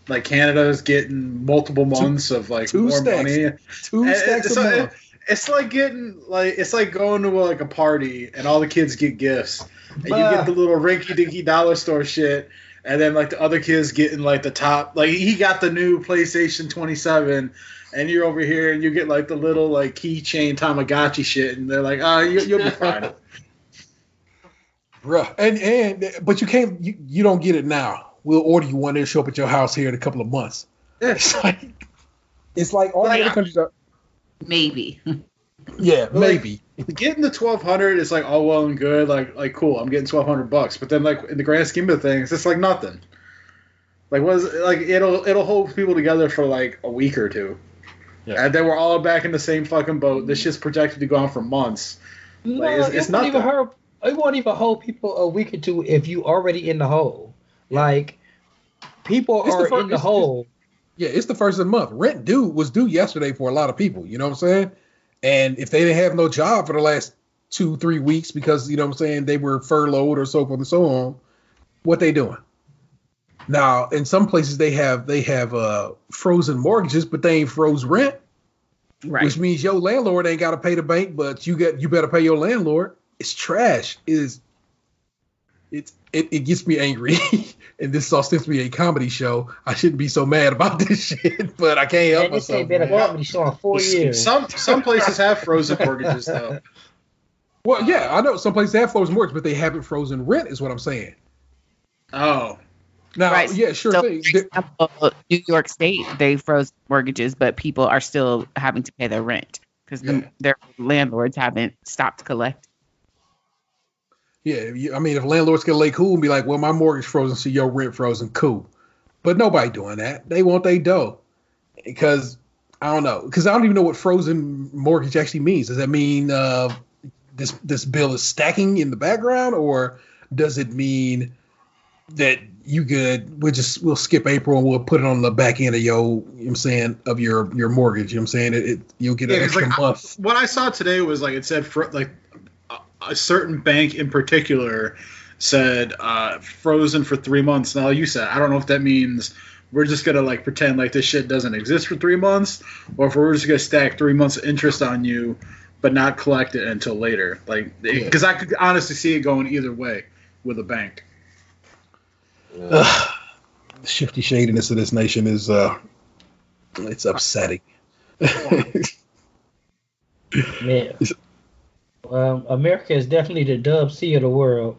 Like Canada's getting multiple months of like more money. 2 stacks a month. It's like going to a party and all the kids get gifts, and you get the little rinky dinky dollar store shit, and then like the other kids getting like the top, like he got the new PlayStation 27, and you're over here and you get like the little like keychain Tamagotchi shit, and they're like, you'll be fine. Bruh, but you don't get it now. We'll order you one and show up at your house here in a couple of months. It's like all the other countries are. Maybe. Yeah, maybe. Getting the 1,200 is like all well and good. Like cool, I'm getting $1,200, but then like in the grand scheme of things, it's like nothing. Like what is it? Like it'll hold people together for like a week or two, and then we're all back in the same fucking boat. This shit's projected to go on for months. Like, it's nothing. It won't even hold people a week or two if you already in the hole. Like people are in the hole. Yeah, it's the first of the month. Rent was due yesterday for a lot of people. You know what I'm saying? And if they didn't have no job for the last 2-3 weeks because, you know what I'm saying, they were furloughed or so forth and so on, what they doing? Now, in some places they have frozen mortgages, but they ain't froze rent, right? Which means your landlord ain't got to pay the bank, but you better pay your landlord. It's trash. It gets me angry. And this is ostensibly a comedy show. I shouldn't be so mad about this shit, but I can't help myself. This ain't been a comedy show in 4 years. Some places have frozen mortgages, though. Well, yeah, I know some places have frozen mortgages, but they haven't frozen rent, is what I'm saying. Oh. Now, right. Yeah, sure so, thing. For example, New York State, they froze mortgages, but people are still having to pay their rent because their landlords haven't stopped collecting. Yeah, I mean, if landlords can lay cool and be like, well, my mortgage frozen, so your rent frozen, cool. But nobody doing that. They want their dough. Because, I don't know. Because I don't even know what frozen mortgage actually means. Does that mean this bill is stacking in the background, or does it mean that you good? We'll skip April and we'll put it on the back end of your mortgage. You know what I'm saying? You'll get an extra month. What I saw today was like it said for like a certain bank in particular said frozen for 3 months. Now you said I don't know if that means we're just gonna like pretend like this shit doesn't exist for 3 months, or if we're just gonna stack 3 months of interest on you but not collect it until later. Like because I could honestly see it going either way with a bank. The shifty shadiness of this nation is it's upsetting. Man. America is definitely the Dub C of the world.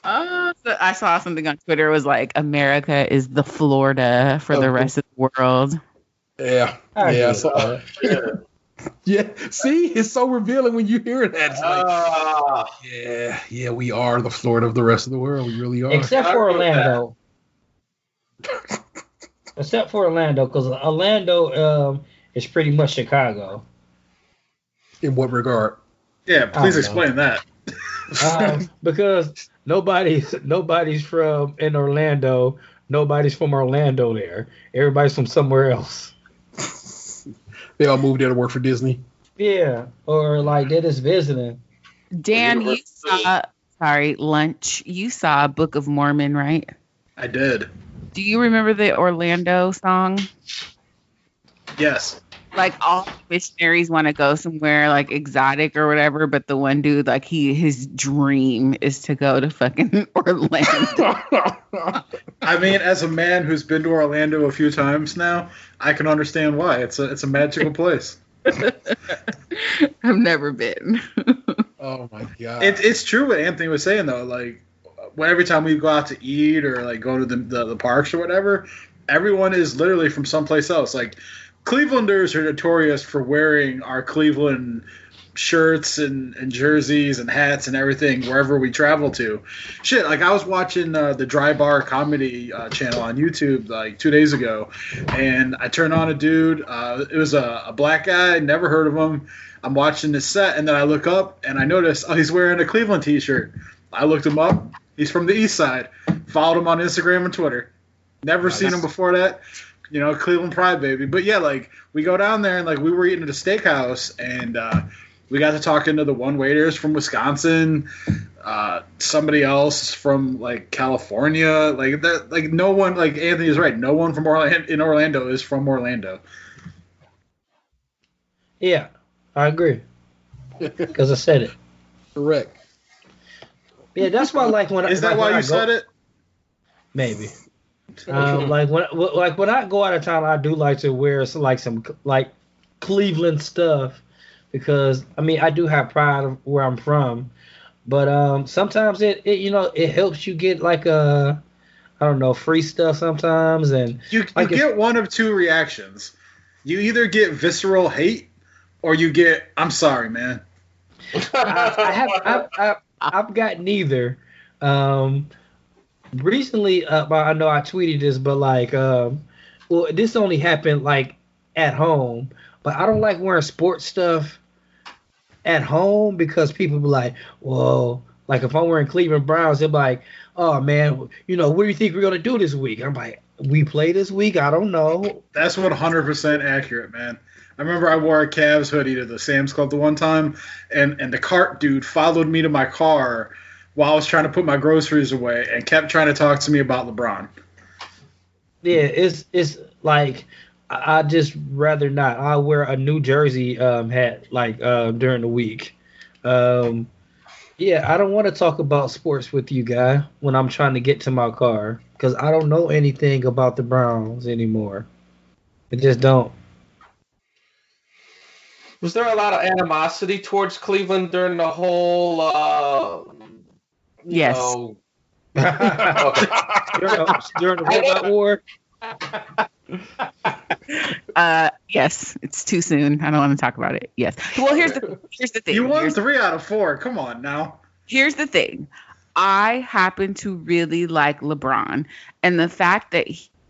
I saw something on Twitter. It was like America is the Florida for the rest of the world. Yeah. Yeah, see, it's so revealing when you hear that. It's like, we are the Florida of the rest of the world. We really are. Except for Orlando. Except for Orlando, because Orlando is pretty much Chicago. In what regard? Yeah, please explain that. Because nobody's from in Orlando. Nobody's from Orlando there. Everybody's from somewhere else. They all moved there to work for Disney. Yeah, or like they're just visiting. Dan, you saw Lunch. You saw Book of Mormon, right? I did. Do you remember the Orlando song? Yes. Like all missionaries want to go somewhere like exotic or whatever, but the one dude, like his dream is to go to fucking Orlando. I mean, as a man who's been to Orlando a few times now, I can understand why. It's a magical place. I've never been. Oh my god! It's true what Anthony was saying though. Like, every time we go out to eat or like go to the parks or whatever, everyone is literally from someplace else. Like, Clevelanders are notorious for wearing our Cleveland shirts and jerseys and hats and everything wherever we travel to. Shit, like I was watching the Dry Bar Comedy channel on YouTube like 2 days ago, and I turned on a dude. It was a black guy, never heard of him. I'm watching this set, and then I look up and I notice, he's wearing a Cleveland t-shirt. I looked him up. He's from the East Side. Followed him on Instagram and Twitter. Never seen him before that. You know, Cleveland pride, baby. But yeah, like we go down there and like we were eating at a steakhouse, and we got to talking to the one waiters from Wisconsin, somebody else from like California, like that. Like no one, like Anthony is right. No one from Orlando is from Orlando. Yeah, I agree. Because I said it. Correct. Yeah, that's why. Like when is that why you said it? Maybe. Like when I go out of town, I do like to wear some Cleveland stuff, because I mean I do have pride of where I'm from, but sometimes it helps you get like free stuff sometimes, and you get one of two reactions. You either get visceral hate or you get I'm sorry, man. I've got neither. Recently, I know I tweeted this, but this only happened like at home. But I don't like wearing sports stuff at home because people be like, "Well, like if I'm wearing Cleveland Browns, they're like, oh man, what do you think we're gonna do this week?" I'm like, "We play this week? I don't know." That's 100% accurate, man. I remember I wore a Cavs hoodie to the Sam's Club the one time, and the cart dude followed me to my car while I was trying to put my groceries away and kept trying to talk to me about LeBron. Yeah, it's like I just rather not. I wear a New Jersey hat during the week. Yeah, I don't want to talk about sports with you, guy, when I'm trying to get to my car, because I don't know anything about the Browns anymore. I just don't. Was there a lot of animosity towards Cleveland during the whole yes. During the Robot War? Yes, it's too soon. I don't want to talk about it. Yes. Well, here's the thing. You won 3 out of 4. Come on now. Here's the thing. I happen to really like LeBron, and the fact that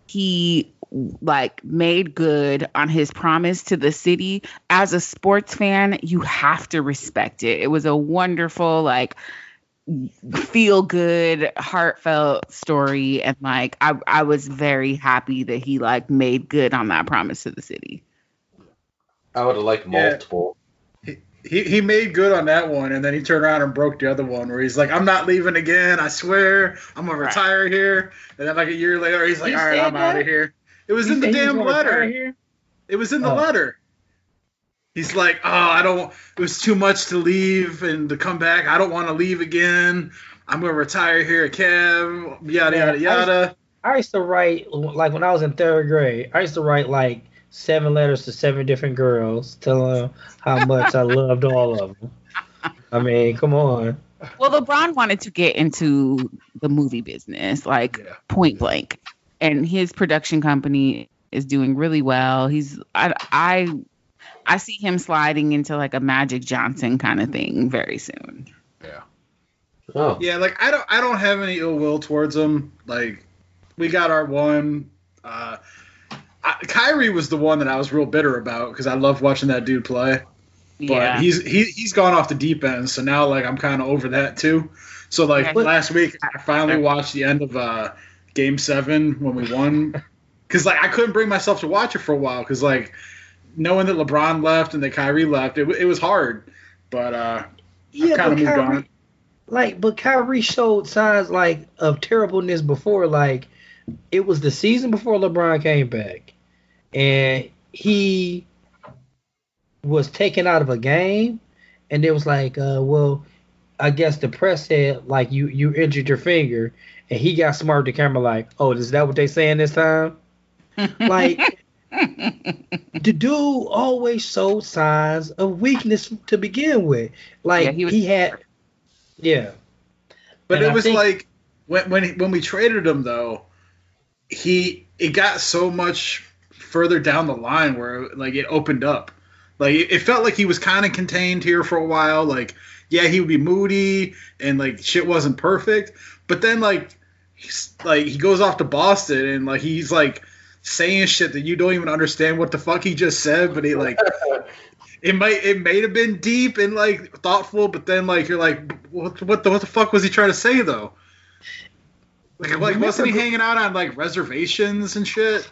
he like made good on his promise to the city. As a sports fan, you have to respect it. It was a wonderful, like, feel good, heartfelt story, and like I was very happy that he like made good on that promise to the city. I would have liked multiple. He made good on that one, and then he turned around and broke the other one where he's like, I'm not leaving again, I swear, I'm gonna retire here. And then like a year later he's like, all right, I'm out of here. It was in the damn letter. It was in the letter. He's like, it was too much to leave and to come back. I don't want to leave again. I'm going to retire here at Kev, yada, yada, yada. I used to write, like when I was in 3rd grade, I used to write like 7 letters to 7 different girls telling them how much I loved all of them. I mean, come on. Well, LeBron wanted to get into the movie business, like point blank. And his production company is doing really well. I see him sliding into like a Magic Johnson kind of thing very soon. Yeah. Oh. Yeah, like I don't have any ill will towards him. Like we got our one. Kyrie was the one that I was real bitter about because I loved watching that dude play. But he's gone off the deep end, so now like I'm kind of over that too. So like last week I finally watched the end of Game 7 when we won because like I couldn't bring myself to watch it for a while because like. Knowing that LeBron left and that Kyrie left, it was hard, but I kind of moved on. But Kyrie showed signs like of terribleness before. Like it was the season before LeBron came back, and he was taken out of a game, and it was like, well, I guess the press said like you injured your finger, and he got smart to camera like, oh, is that what they saying this time? Like. The dude always showed signs of weakness to begin with. Like he had. But and it was like when we traded him though, it got so much further down the line where like it opened up. Like it felt like he was kind of contained here for a while. Like he would be moody and like shit wasn't perfect. But then like he goes off to Boston and like he's like. Saying shit that you don't even understand what the fuck he just said, but he like it may have been deep and like thoughtful, but then like you're like, what the fuck was he trying to say though? Like wasn't he hanging out on like reservations and shit?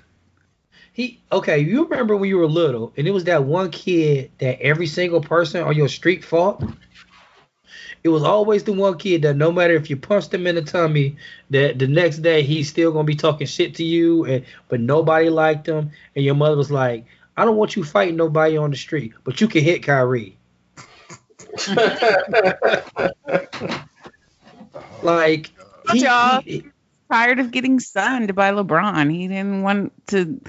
You remember when you were little and it was that one kid that every single person on your street fought? It was always the one kid that no matter if you punched him in the tummy, that the next day he's still gonna be talking shit to you, but nobody liked him, and your mother was like, "I don't want you fighting nobody on the street, but you can hit Kyrie." Like he tired of getting sunned by LeBron. He didn't want to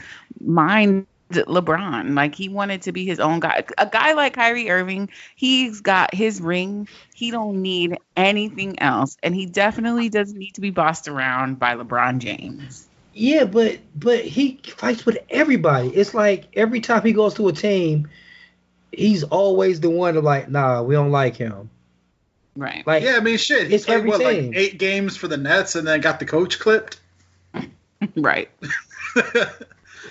mind LeBron. Like he wanted to be his own guy. A guy like Kyrie Irving, he's got his ring. He don't need anything else, and he definitely doesn't need to be bossed around by LeBron James. Yeah, but he fights with everybody. It's like every time he goes to a team, he's always the one to like, nah, we don't like him. Right. Like I mean, shit. He played like 8 games for the Nets, and then got the coach clipped. Right.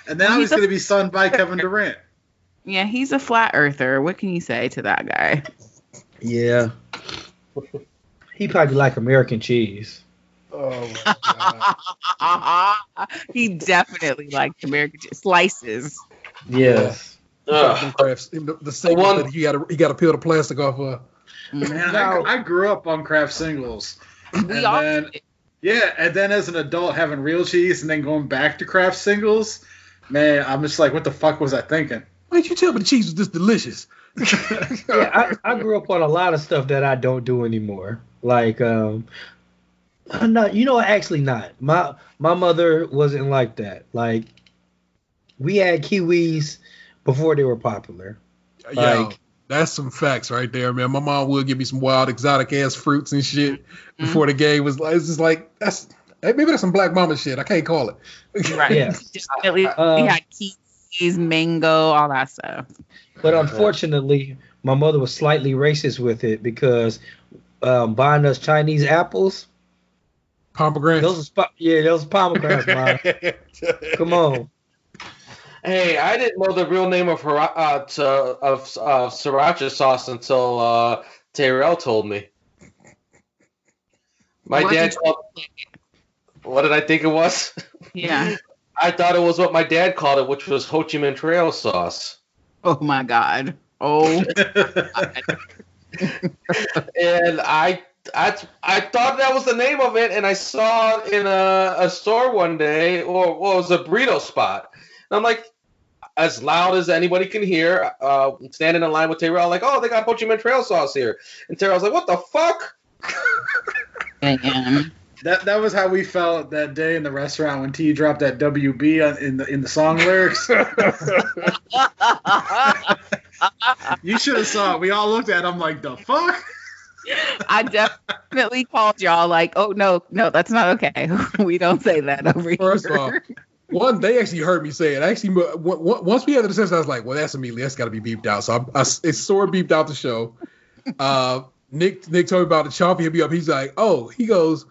And now he's going to be sunned by Kevin Durant. Yeah, he's a flat earther. What can you say to that guy? Yeah. He probably like American cheese. Oh, my God. He definitely liked American cheese. Slices. Yes. The singles that you got to peel the plastic off of. Man, I grew up on Kraft singles. And then as an adult having real cheese and then going back to Kraft singles, man, I'm just like, what the fuck was I thinking? Why didn't you tell me the cheese was this delicious? I grew up on a lot of stuff that I don't do anymore. Like, actually not. My mother wasn't like that. Like, we had kiwis before they were popular. Yo, that's some facts right there, man. My mom would give me some wild, exotic ass fruits and shit before the game was like. It's just like maybe that's some black mama shit. I can't call it. Right. Yeah. Definitely. We had kiwis, mango, all that stuff. But unfortunately, my mother was slightly racist with it because buying us Chinese apples. Pomegranates. Those are pomegranates, man. Come on. Hey, I didn't know the real name of sriracha sauce until Terrell told me. My dad called. What did I think it was? Yeah. I thought it was what my dad called it, which was Ho Chi Minh Trail sauce. Oh my God. Oh. And I thought that was the name of it, and I saw it in a store one day, or it was a burrito spot. And I'm like, as loud as anybody can hear, standing in line with Terrell, like, oh, they got Ho Chi Minh Trail sauce here. And Terrell's like, what the fuck? That was how we felt that day in the restaurant when T dropped that WB in the song lyrics. You should have saw it. We all looked at him like, the fuck? I definitely called y'all like, oh, no, that's not okay. We don't say that over First here. of all, they actually heard me say it. Actually, once we had the discussion, I was like, well, that's immediately. That's got to be beeped out. So it's sort of beeped out the show. Nick told me about the chomp. He'll be up. He's like, oh, he goes,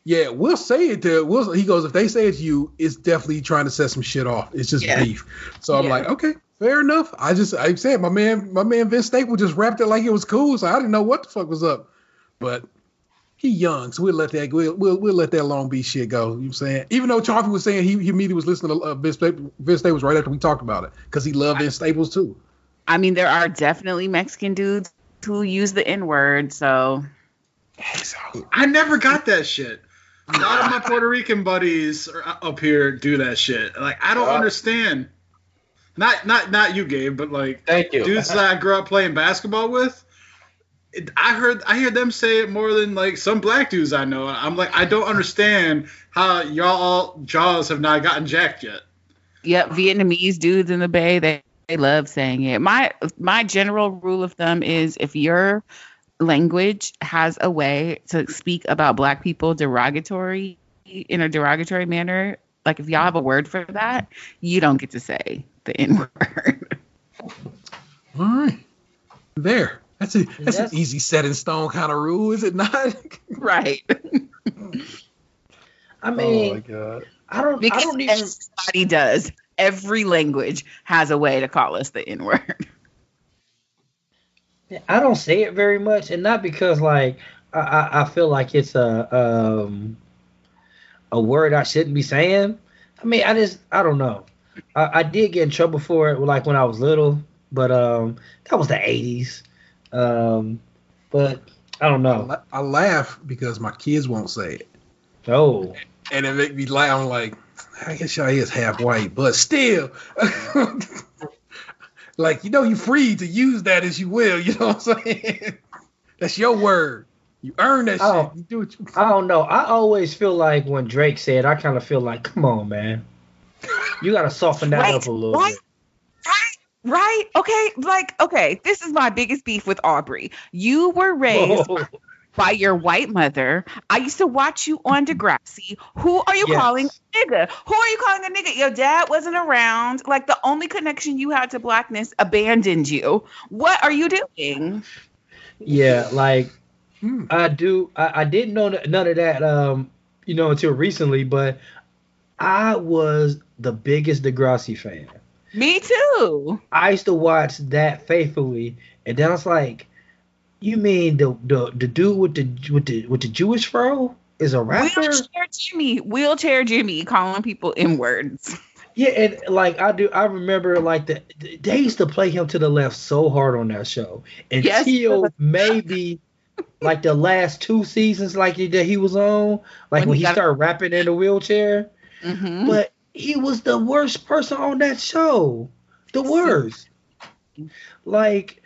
yeah, we'll say it to. He goes, if they say it's you, it's definitely trying to set some shit off. It's just beef. So I'm like, okay, fair enough. I said my man Vince Staples just rapped it like it was cool. So I didn't know what the fuck was up, but he young, so we'll let that let that Long Beach shit go. You know what I'm saying? Even though Charlie was saying he immediately was listening to Vince Staples right after we talked about it because he loved Vince Staples too. I mean, there are definitely Mexican dudes who use the N-word, so I never got that shit. A lot of my Puerto Rican buddies up here do that shit. Like, I don't understand. Not you, Gabe, but like Thank you. Dudes that I grew up playing basketball with. I hear them say it more than like some black dudes I know. I'm like, I don't understand how y'all jaws have not gotten jacked yet. Yep, Vietnamese dudes in the Bay, they love saying it. My general rule of thumb is if your language has a way to speak about black people in a derogatory manner, like if y'all have a word for that, you don't get to say the N-word. All right. There. That's an easy set in stone kind of rule, is it not? Right. I mean, oh my God. I don't even. Everybody does. Every language has a way to call us the N-word. I don't say it very much, and not because like I feel like it's a word I shouldn't be saying. I mean, I don't know. I did get in trouble for it, like when I was little, but that was the '80s. But I don't know. I laugh because my kids won't say it. Oh, and it make me laugh. I'm like, I guess y'all is half white, but still. Like, you free to use that as you will. You know what I'm saying? That's your word. You earn that shit. You do what you. I don't know. I always feel like when Drake said, I kind of feel like, come on, man. You got to soften that up a little bit. Right? Okay. This is my biggest beef with Aubrey. You were raised by your white mother. I used to watch you on Degrassi. Who are you calling a nigga? Who are you calling a nigga? Your dad wasn't around. Like, the only connection you had to blackness abandoned you. What are you doing? Yeah, like, I didn't know none of that, until recently, but I was the biggest Degrassi fan. Me too. I used to watch that faithfully, and then I was like, "You mean the dude with the Jewish fro is a rapper?" Wheelchair Jimmy calling people N-words. Yeah, and like I remember like they used to play him to the left so hard on that show until maybe like the last 2 seasons like that he was on, like when he started rapping in the wheelchair. Mm-hmm. But he was the worst person on that show. The worst. Like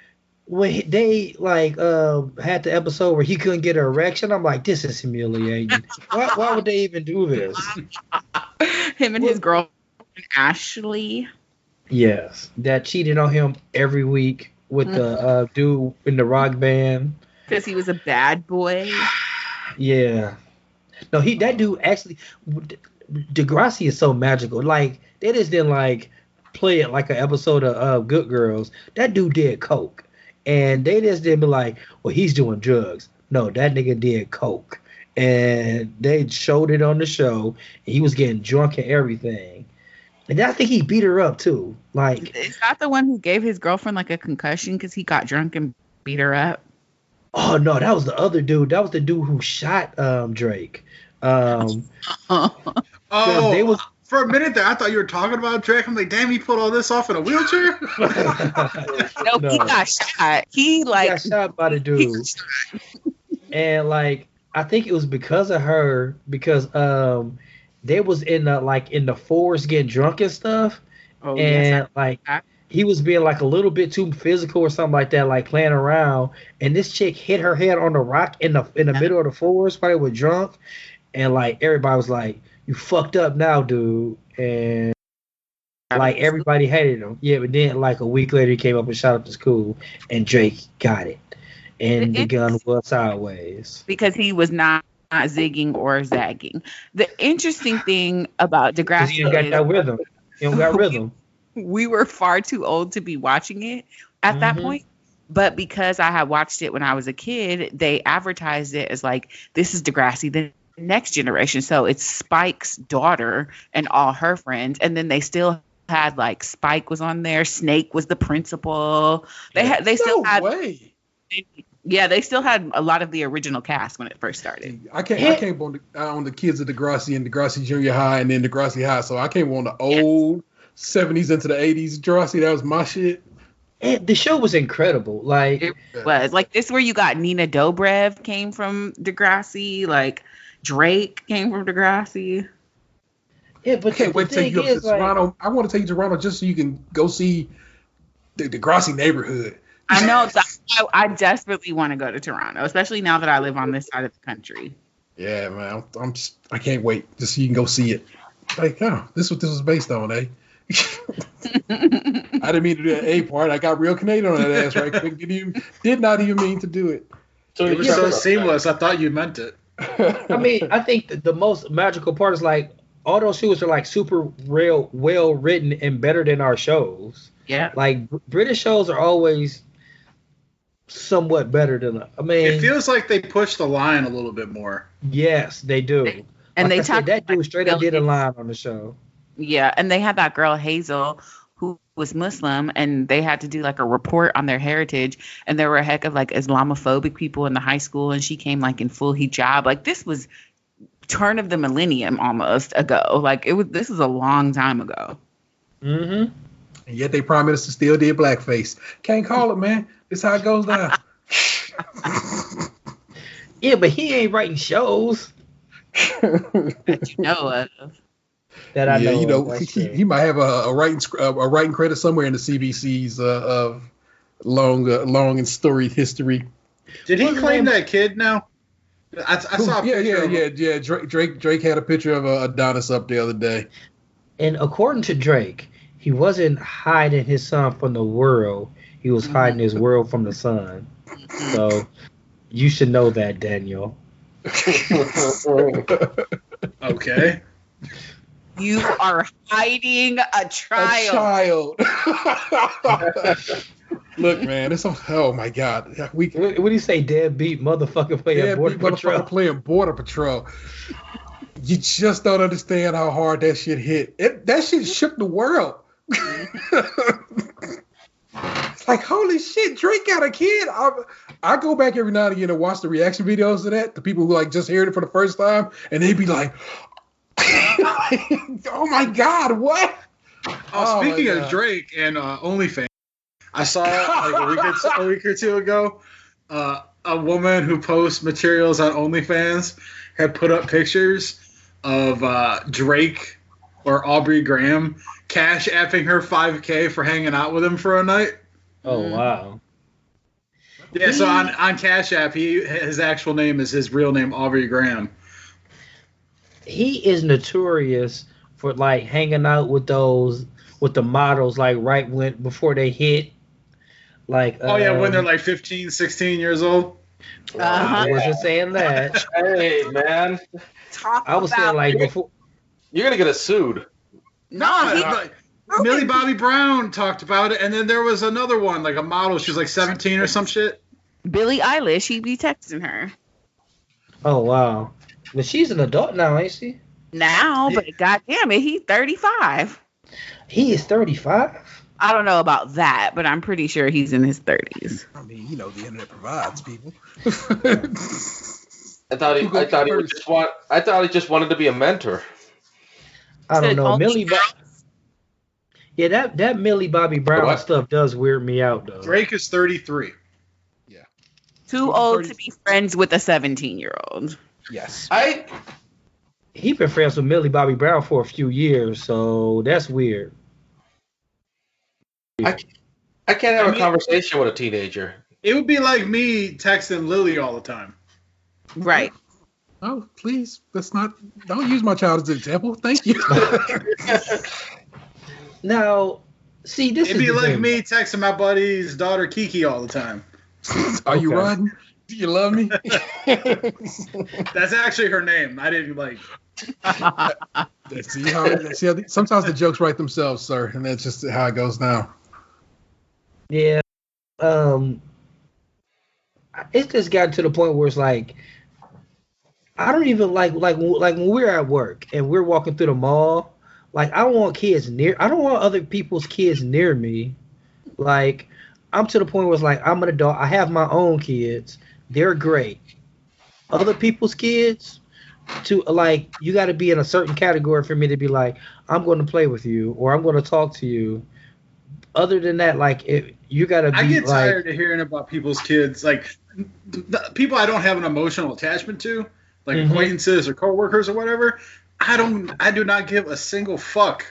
when they had the episode where he couldn't get an erection, I'm like, this is humiliating. Why would they even do this? Him and his girlfriend Ashley. Yes, that cheated on him every week with the dude in the rock band because he was a bad boy. Yeah. No, that dude actually. Degrassi is so magical. Like, they just didn't play it like an episode of Good Girls. That dude did coke, and they just didn't be like, well, he's doing drugs. No, that nigga did coke, and they showed it on the show. And he was getting drunk and everything. And then I think he beat her up too. Like, is that the one who gave his girlfriend like a concussion because he got drunk and beat her up? oh no, that was the other dude. That was the dude who shot Drake. Oh, they was for a minute there, I thought you were talking about Drake. I'm like, damn, he pulled all this off in a wheelchair. No, he got shot. He got shot by the dude. And like, I think it was because of her, because they was in the forest getting drunk and stuff. Oh, and like he was being like a little bit too physical or something like that, like playing around. And this chick hit her head on the rock in the middle of the forest while they were drunk. And like everybody was like, "You fucked up now, dude." And like everybody hated him. Yeah, but then like a week later he came up and shot up the school and Drake got it. And the gun was sideways. Because he was not zigging or zagging. The interesting thing about Degrassi He don't got that rhythm. He don't got rhythm. We were far too old to be watching it at that point. But because I had watched it when I was a kid, they advertised it as like, this is Degrassi, the next generation. So it's Spike's daughter and all her friends. And then they still had like Spike was on there. Snake was the principal. They still had a lot of the original cast when it first started. I came on the kids of Degrassi and Degrassi Junior High and then Degrassi High. So I came on the old 70s into the 80s Degrassi. That was my shit. And the show was incredible. Like it was like this where you got Nina Dobrev came from Degrassi, like Drake came from Degrassi. Yeah, but I can't wait to take you up to Toronto. I want to take you to Toronto just so you can go see the Degrassi neighborhood. I know. I desperately want to go to Toronto, especially now that I live on this side of the country. Yeah, man. I can't wait just so you can go see it. Like, oh, this is what this was based on, eh? I didn't mean to do that A part. I got real Canadian on that ass, right? Did not even mean to do it. So it was so seamless. I thought you meant it. I mean, I think the most magical part is like all those shows are like super real, well written and better than our shows. Yeah. Like British shows are always somewhat better than I mean, it feels like they push the line a little bit more. Yes, they do. And like they talked that dude like straight up did a line on the show. Yeah, and they had that girl Hazel who was Muslim, and they had to do like a report on their heritage, and there were a heck of like Islamophobic people in the high school, and she came like in full hijab. Like this was turn of the millennium almost ago. Like this was a long time ago. Mm-hmm. And yet they Prime Minister still did blackface. Can't call it, man. This how it goes down. Yeah, but he ain't writing shows. That you know of. That I know. You know, he might have a writing credit somewhere in the CBC's of long and storied history. Did he claim that kid now? I saw a picture. Yeah. Drake had a picture of Adonis up the other day. And according to Drake, he wasn't hiding his son from the world. He was hiding his world from the sun. So you should know that, Daniel. Okay. You are hiding a child. Look, man, oh my God. What do you say, deadbeat motherfucker playing Border Patrol? You just don't understand how hard that shit hit. That shit shook the world. It's like, holy shit, Drake got a kid. I go back every now and again and watch the reaction videos of that. The people who like just heard it for the first time, and they be like, oh my God, what? Speaking of Drake and OnlyFans, I saw like a week or two ago, a woman who posts materials on OnlyFans had put up pictures of Drake or Aubrey Graham cash apping her $5,000 for hanging out with him for a night. Oh wow! Yeah, so on Cash App, his actual name is his real name, Aubrey Graham. He is notorious for like hanging out with the models like before they hit. Like when they're like 15, 16 years old. I wasn't saying that. Hey man, I was saying like before. You're gonna get us sued. Millie Bobby Brown talked about it, and then there was another one, like a model. She was like 17 or some shit. Billie Eilish, he be texting her. Oh wow, but she's an adult now, ain't she? Now, but goddamn it, he's 35. He is 35. I don't know about that, but I'm pretty sure he's in his 30s. I mean, the internet provides people. I thought he just wanted to be a mentor. I don't know. That Millie Bobby Brown stuff does weird me out though. Drake is 33. Yeah. Too old to be friends with a 17-year-old. Yes. He been friends with Millie Bobby Brown for a few years, so that's weird. I can't have a conversation with a teenager. It would be like me texting Lily all the time. Right. Oh, please. Don't use my child as an example. Thank you. Now, see, it'd be like me texting my buddy's daughter Kiki all the time. Are you riding? Do you love me? That's actually her name. I didn't like. See how sometimes the jokes write themselves, sir, and that's just how it goes now. Yeah. It's just gotten to the point where it's like, I don't even like when we're at work and we're walking through the mall. Like, I don't want other people's kids near me. Like, I'm to the point where it's like, I'm an adult. I have my own kids. They're great. Other people's kids, you got to be in a certain category for me to be like, I'm going to play with you or I'm going to talk to you. Other than that, you got to be. I get tired of hearing about people's kids, people I don't have an emotional attachment to, like acquaintances or coworkers or whatever. I do not give a single fuck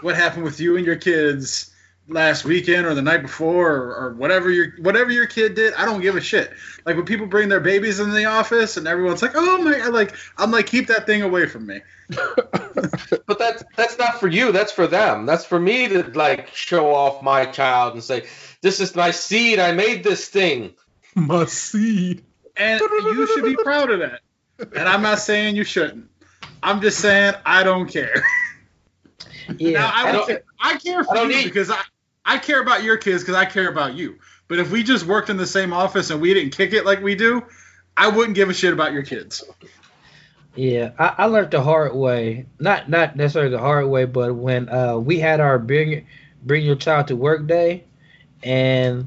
what happened with you and your kids last weekend or the night before or whatever your kid did. I don't give a shit. Like when people bring their babies in the office and everyone's like, oh my, I'm like, keep that thing away from me. But that's not for you. That's for them. That's for me to show off my child and say, this is my seed. I made this thing. My seed. And you should be proud of that. And I'm not saying you shouldn't. I'm just saying I don't care. Yeah. Now, I care for you because I care about your kids because I care about you. But if we just worked in the same office and we didn't kick it like we do, I wouldn't give a shit about your kids. Yeah, I learned the hard way. Not necessarily the hard way, but when we had our bring your child to work day, and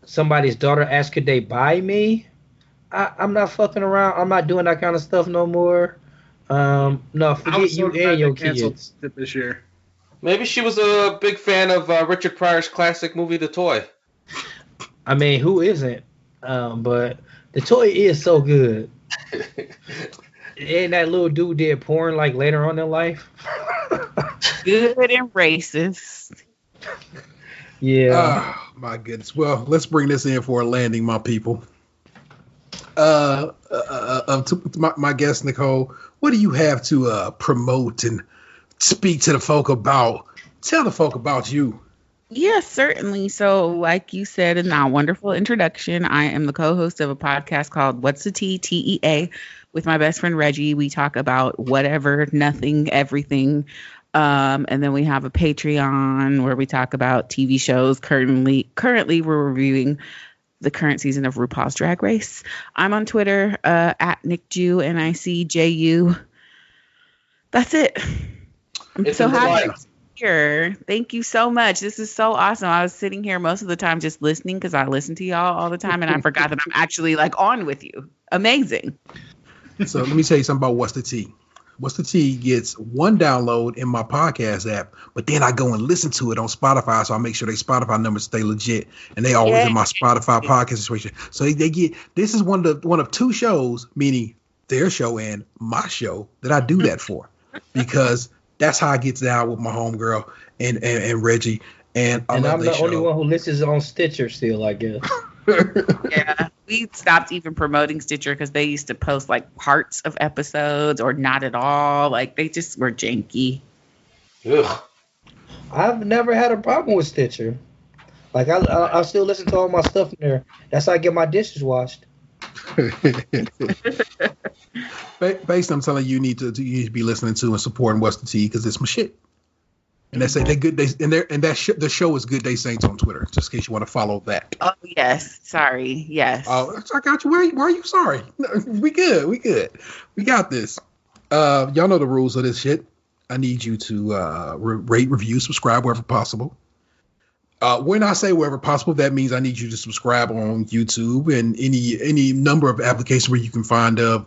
somebody's daughter asked could they buy me, I'm not fucking around. I'm not doing that kind of stuff no more. No, forget you and your kids. This year. Maybe she was a big fan of Richard Pryor's classic movie, The Toy. I mean, who isn't? But The Toy is so good. And that little dude did porn later on in life. Good and racist. Yeah. Oh, my goodness. Well, let's bring this in for a landing, my people. My guest, Nicole, what do you have to promote and speak to the folk about? Tell the folk about you. Yes, certainly. So, like you said in that wonderful introduction, I am the co-host of a podcast called What's the Tea, TEA, with my best friend Reggie. We talk about whatever, nothing, everything. And then we have a Patreon where we talk about TV shows. Currently, we're reviewing the current season of RuPaul's Drag Race. I'm on Twitter at Nicju, NICJU. That's it. I'm so happy to be here. Thank you so much. This is so awesome. I was sitting here most of the time just listening because I listen to y'all all the time, and I forgot that I'm actually on with you. Amazing. So let me tell you something about What's the Tea. What's the Tea gets one download in my podcast app, but then I go and listen to it on Spotify, so I make sure they Spotify numbers stay legit, and they always in my Spotify podcast situation. So they get, this is one of two shows, meaning their show and my show, that I do that for, because that's how I get down with my homegirl and Reggie. And I'm the only one who listens on Stitcher still, I guess. Yeah, we stopped even promoting Stitcher because they used to post parts of episodes or not at all. They just were janky. Ugh. I've never had a problem with Stitcher. I still listen to all my stuff in there. That's how I get my dishes washed. Basically, I'm telling you, you need to be listening to and supporting What's the Tea because it's my shit. And they say they're good. The show is Good Day Saints on Twitter, just in case you want to follow that. Oh yes, sorry, yes. Oh, I got you. Why are you sorry? No, we good. We got this. Y'all know the rules of this shit. I need you to rate, review, subscribe wherever possible. When I say wherever possible, that means I need you to subscribe on YouTube and any number of applications where you can find the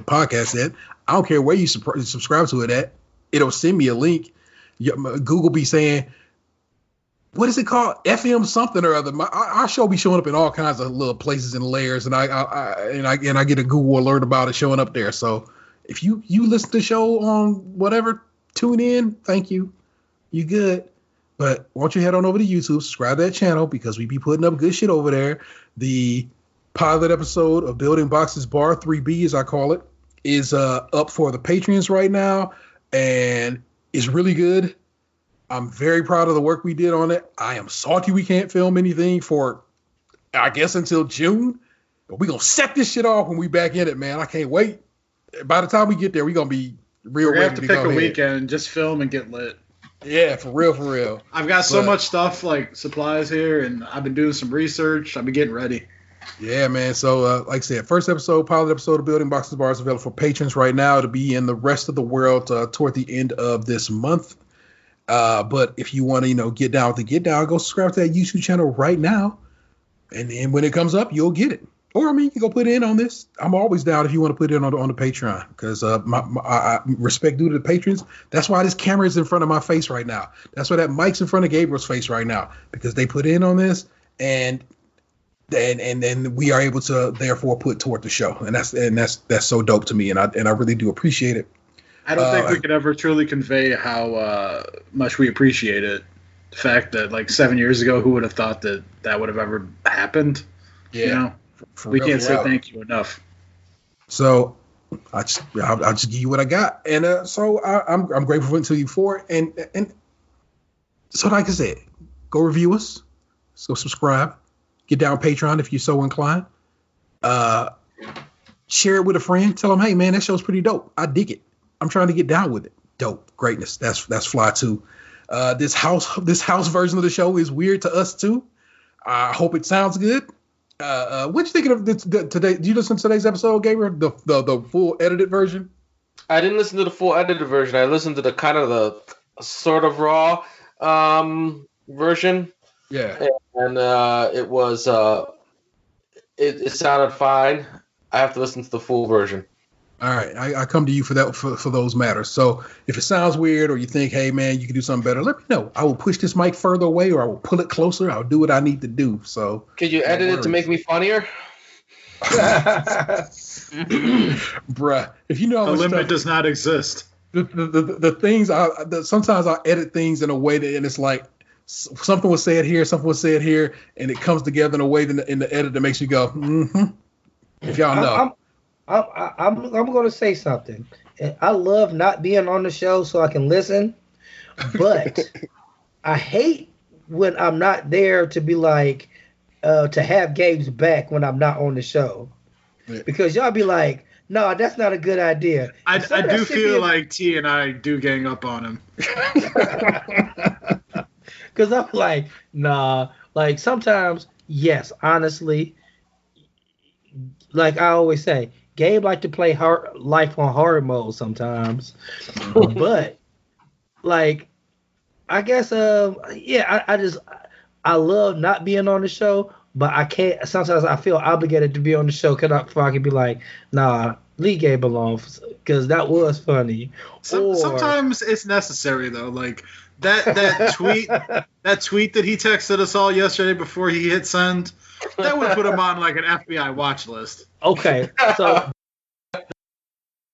podcast at. I don't care where you subscribe to it at. It'll send me a link. Google be saying, what is it called? FM something or other. Our show be showing up in all kinds of little places and layers, and I get a Google alert about it showing up there. So if you listen to the show on whatever, tune in. Thank you. You good. But why don't you head on over to YouTube, subscribe to that channel because we be putting up good shit over there. The pilot episode of Building Boxes Bar 3B, as I call it, is up for the Patreons right now, and it's really good. I'm very proud of the work we did on it. I am salty we can't film anything for, I guess, until June. But we're going to set this shit off when we back in it, man. I can't wait. By the time we get there, we're going to be real ready. We're going to have to pick a weekend, just film and get lit. Yeah, for real, for real. I've got so much stuff, like supplies here, and I've been doing some research. I've been getting ready. Yeah, man. So, like I said, first episode, pilot episode of Building Boxes Bar is available for patrons right now to be in the rest of the world toward the end of this month. But if you want to, get down with the get down, go subscribe to that YouTube channel right now. And then when it comes up, you'll get it. Or, you can go put it in on this. I'm always down if you want to put it in on the Patreon because I respect due to the patrons. That's why this camera is in front of my face right now. That's why that mic's in front of Gabriel's face right now because they put in on this and then we are able to therefore put toward the show. And that's so dope to me. And I really do appreciate it. I don't think we could ever truly convey how much we appreciate it. The fact that 7 years ago, who would have thought that would have ever happened? Yeah. We can't say thank you enough. So I'll just give you what I got, and so I'm grateful to you for it. And so like I said, go review us, go subscribe, get down Patreon if you're so inclined. Share it with a friend. Tell them, hey man, that show's pretty dope. I dig it. I'm trying to get down with it. Dope, greatness. That's fly too. This house version of the show is weird to us too. I hope it sounds good. What you thinking of today? Did you listen to today's episode, Gabriel? The full edited version? I didn't listen to the full edited version. I listened to the sort of raw version. Yeah. And it was it sounded fine. I have to listen to the full version. All right, I come to you for that for those matters. So if it sounds weird or you think, hey man, you can do something better, let me know. I will push this mic further away or I will pull it closer. I'll do what I need to do. So could you edit it to make me funnier? Bruh, if you know how the limit does not exist. The things sometimes I edit things in a way that and it's like something was said here, and it comes together in a way in the edit that makes you go, mm-hmm. If y'all know. I'm going to say something. I love not being on the show so I can listen, but I hate when I'm not there to be to have Gabe's back when I'm not on the show. Yeah. Because y'all be like, no, that's not a good idea. I do feel like T and I do gang up on him. Because I'm like, nah. Sometimes, yes, honestly, like I always say, Gabe like to play life on hard mode sometimes, but I guess I love not being on the show, but I can't. Sometimes I feel obligated to be on the show before I can be like, nah, leave Gabe alone because that was funny. Sometimes it's necessary though, that tweet that he texted us all yesterday before he hit send. That would put him on an FBI watch list. Okay, so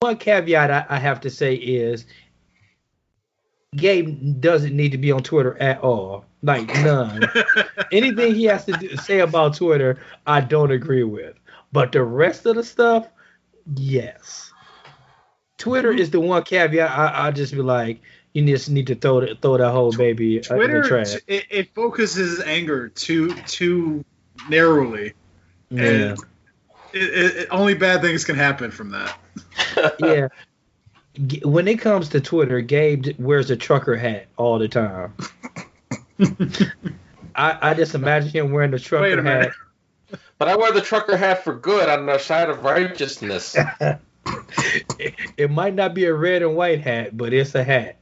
one caveat I have to say is Gabe doesn't need to be on Twitter at all. None. Anything he has to say about Twitter, I don't agree with. But the rest of the stuff, yes. Twitter is the one caveat I just be like, you just need to throw that whole baby Twitter, in the trash. It focuses anger too narrowly. Yeah. And only bad things can happen from that. Yeah. When it comes to Twitter, Gabe wears a trucker hat all the time. I just imagine him wearing the trucker hat. But I wear the trucker hat for good on the side of righteousness. It might not be a red and white hat, but it's a hat,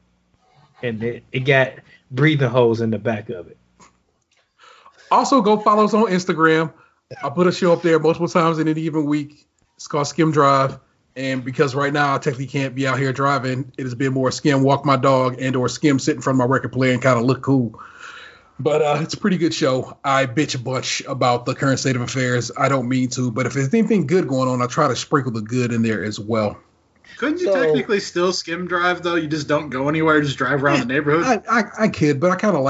and it got breathing holes in the back of it. Also, go follow us on Instagram. I put a show up there multiple times in an even week. It's called Skim Drive. And because right now I technically can't be out here driving, it has been more Skim walk my dog and or Skim sit in front of my record player and kind of look cool. But it's a pretty good show. I bitch a bunch about the current state of affairs. I don't mean to, but if there's anything good going on, I try to sprinkle the good in there as well. Couldn't you technically still skim drive though? You just don't go anywhere, just drive around the neighborhood. I could, but I kind of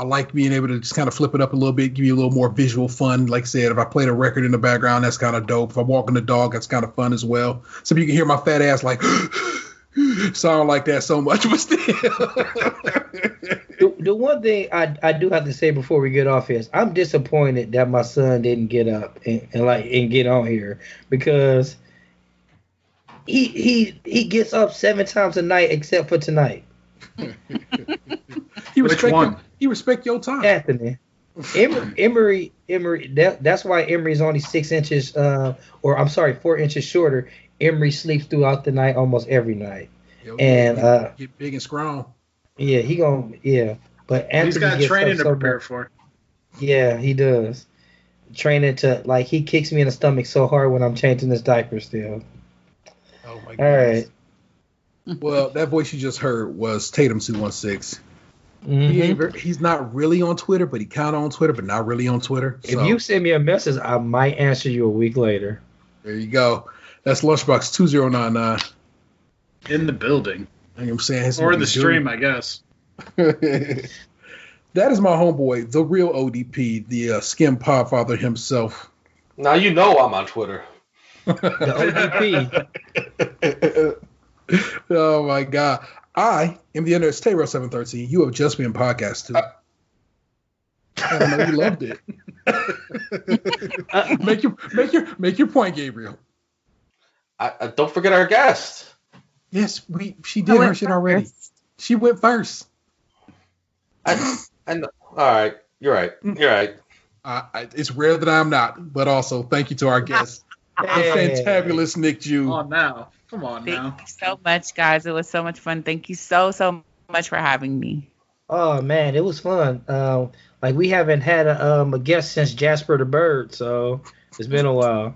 like being able to just kind of flip it up a little bit, give you a little more visual fun. Like I said, if I played a record in the background, that's kind of dope. If I'm walking the dog, that's kind of fun as well. So you can hear my fat ass like so I don't like that so much, but still. The one thing I do have to say before we get off is I'm disappointed that my son didn't get up and get on here, because he gets up 7 times a night except for tonight. He respect your time. Anthony. Emery, that's why Emery's only 4 inches shorter. Emery sleeps throughout the night almost every night. Get big and strong. Yeah, but Anthony, he's got training to prepare for. Yeah, he does. Training to, he kicks me in the stomach so hard when I'm changing his diaper still. Oh my god. All right. Well, that voice you just heard was Tatum216. Mm-hmm. He's not really on Twitter, but he kind of on Twitter, but not really on Twitter. If you send me a message, I might answer you a week later. There you go. That's Lunchbox 2099. In the building. You know what I'm saying? Or the stream, I guess. That is my homeboy, the real ODP, the Skim Podfather himself. Now you know I'm on Twitter. The ODP. Oh my god. I am the internet's Tay 713. You have just been podcast too. I know you loved it. Make your point, Gabriel. I don't forget our guest. Yes, she did her shit already. She went first. I know. All right, you're right. It's rare that I'm not, but also thank you to our guest, the fantabulous Nicju. Come on Thank now. you so much, guys. It was so much fun. Thank you so much for having me. Oh man, it was fun. We haven't had a guest since Jasper the Bird, so it's been a while.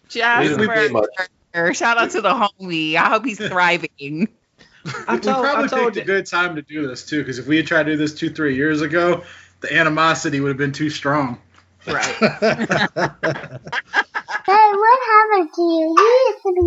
Jasper, shout out to the homie. I hope he's thriving. We probably picked a good time to do this too, because if we had tried to do this 2-3 years ago, the animosity would have been too strong. Right. Hey, what happened to you? You used to be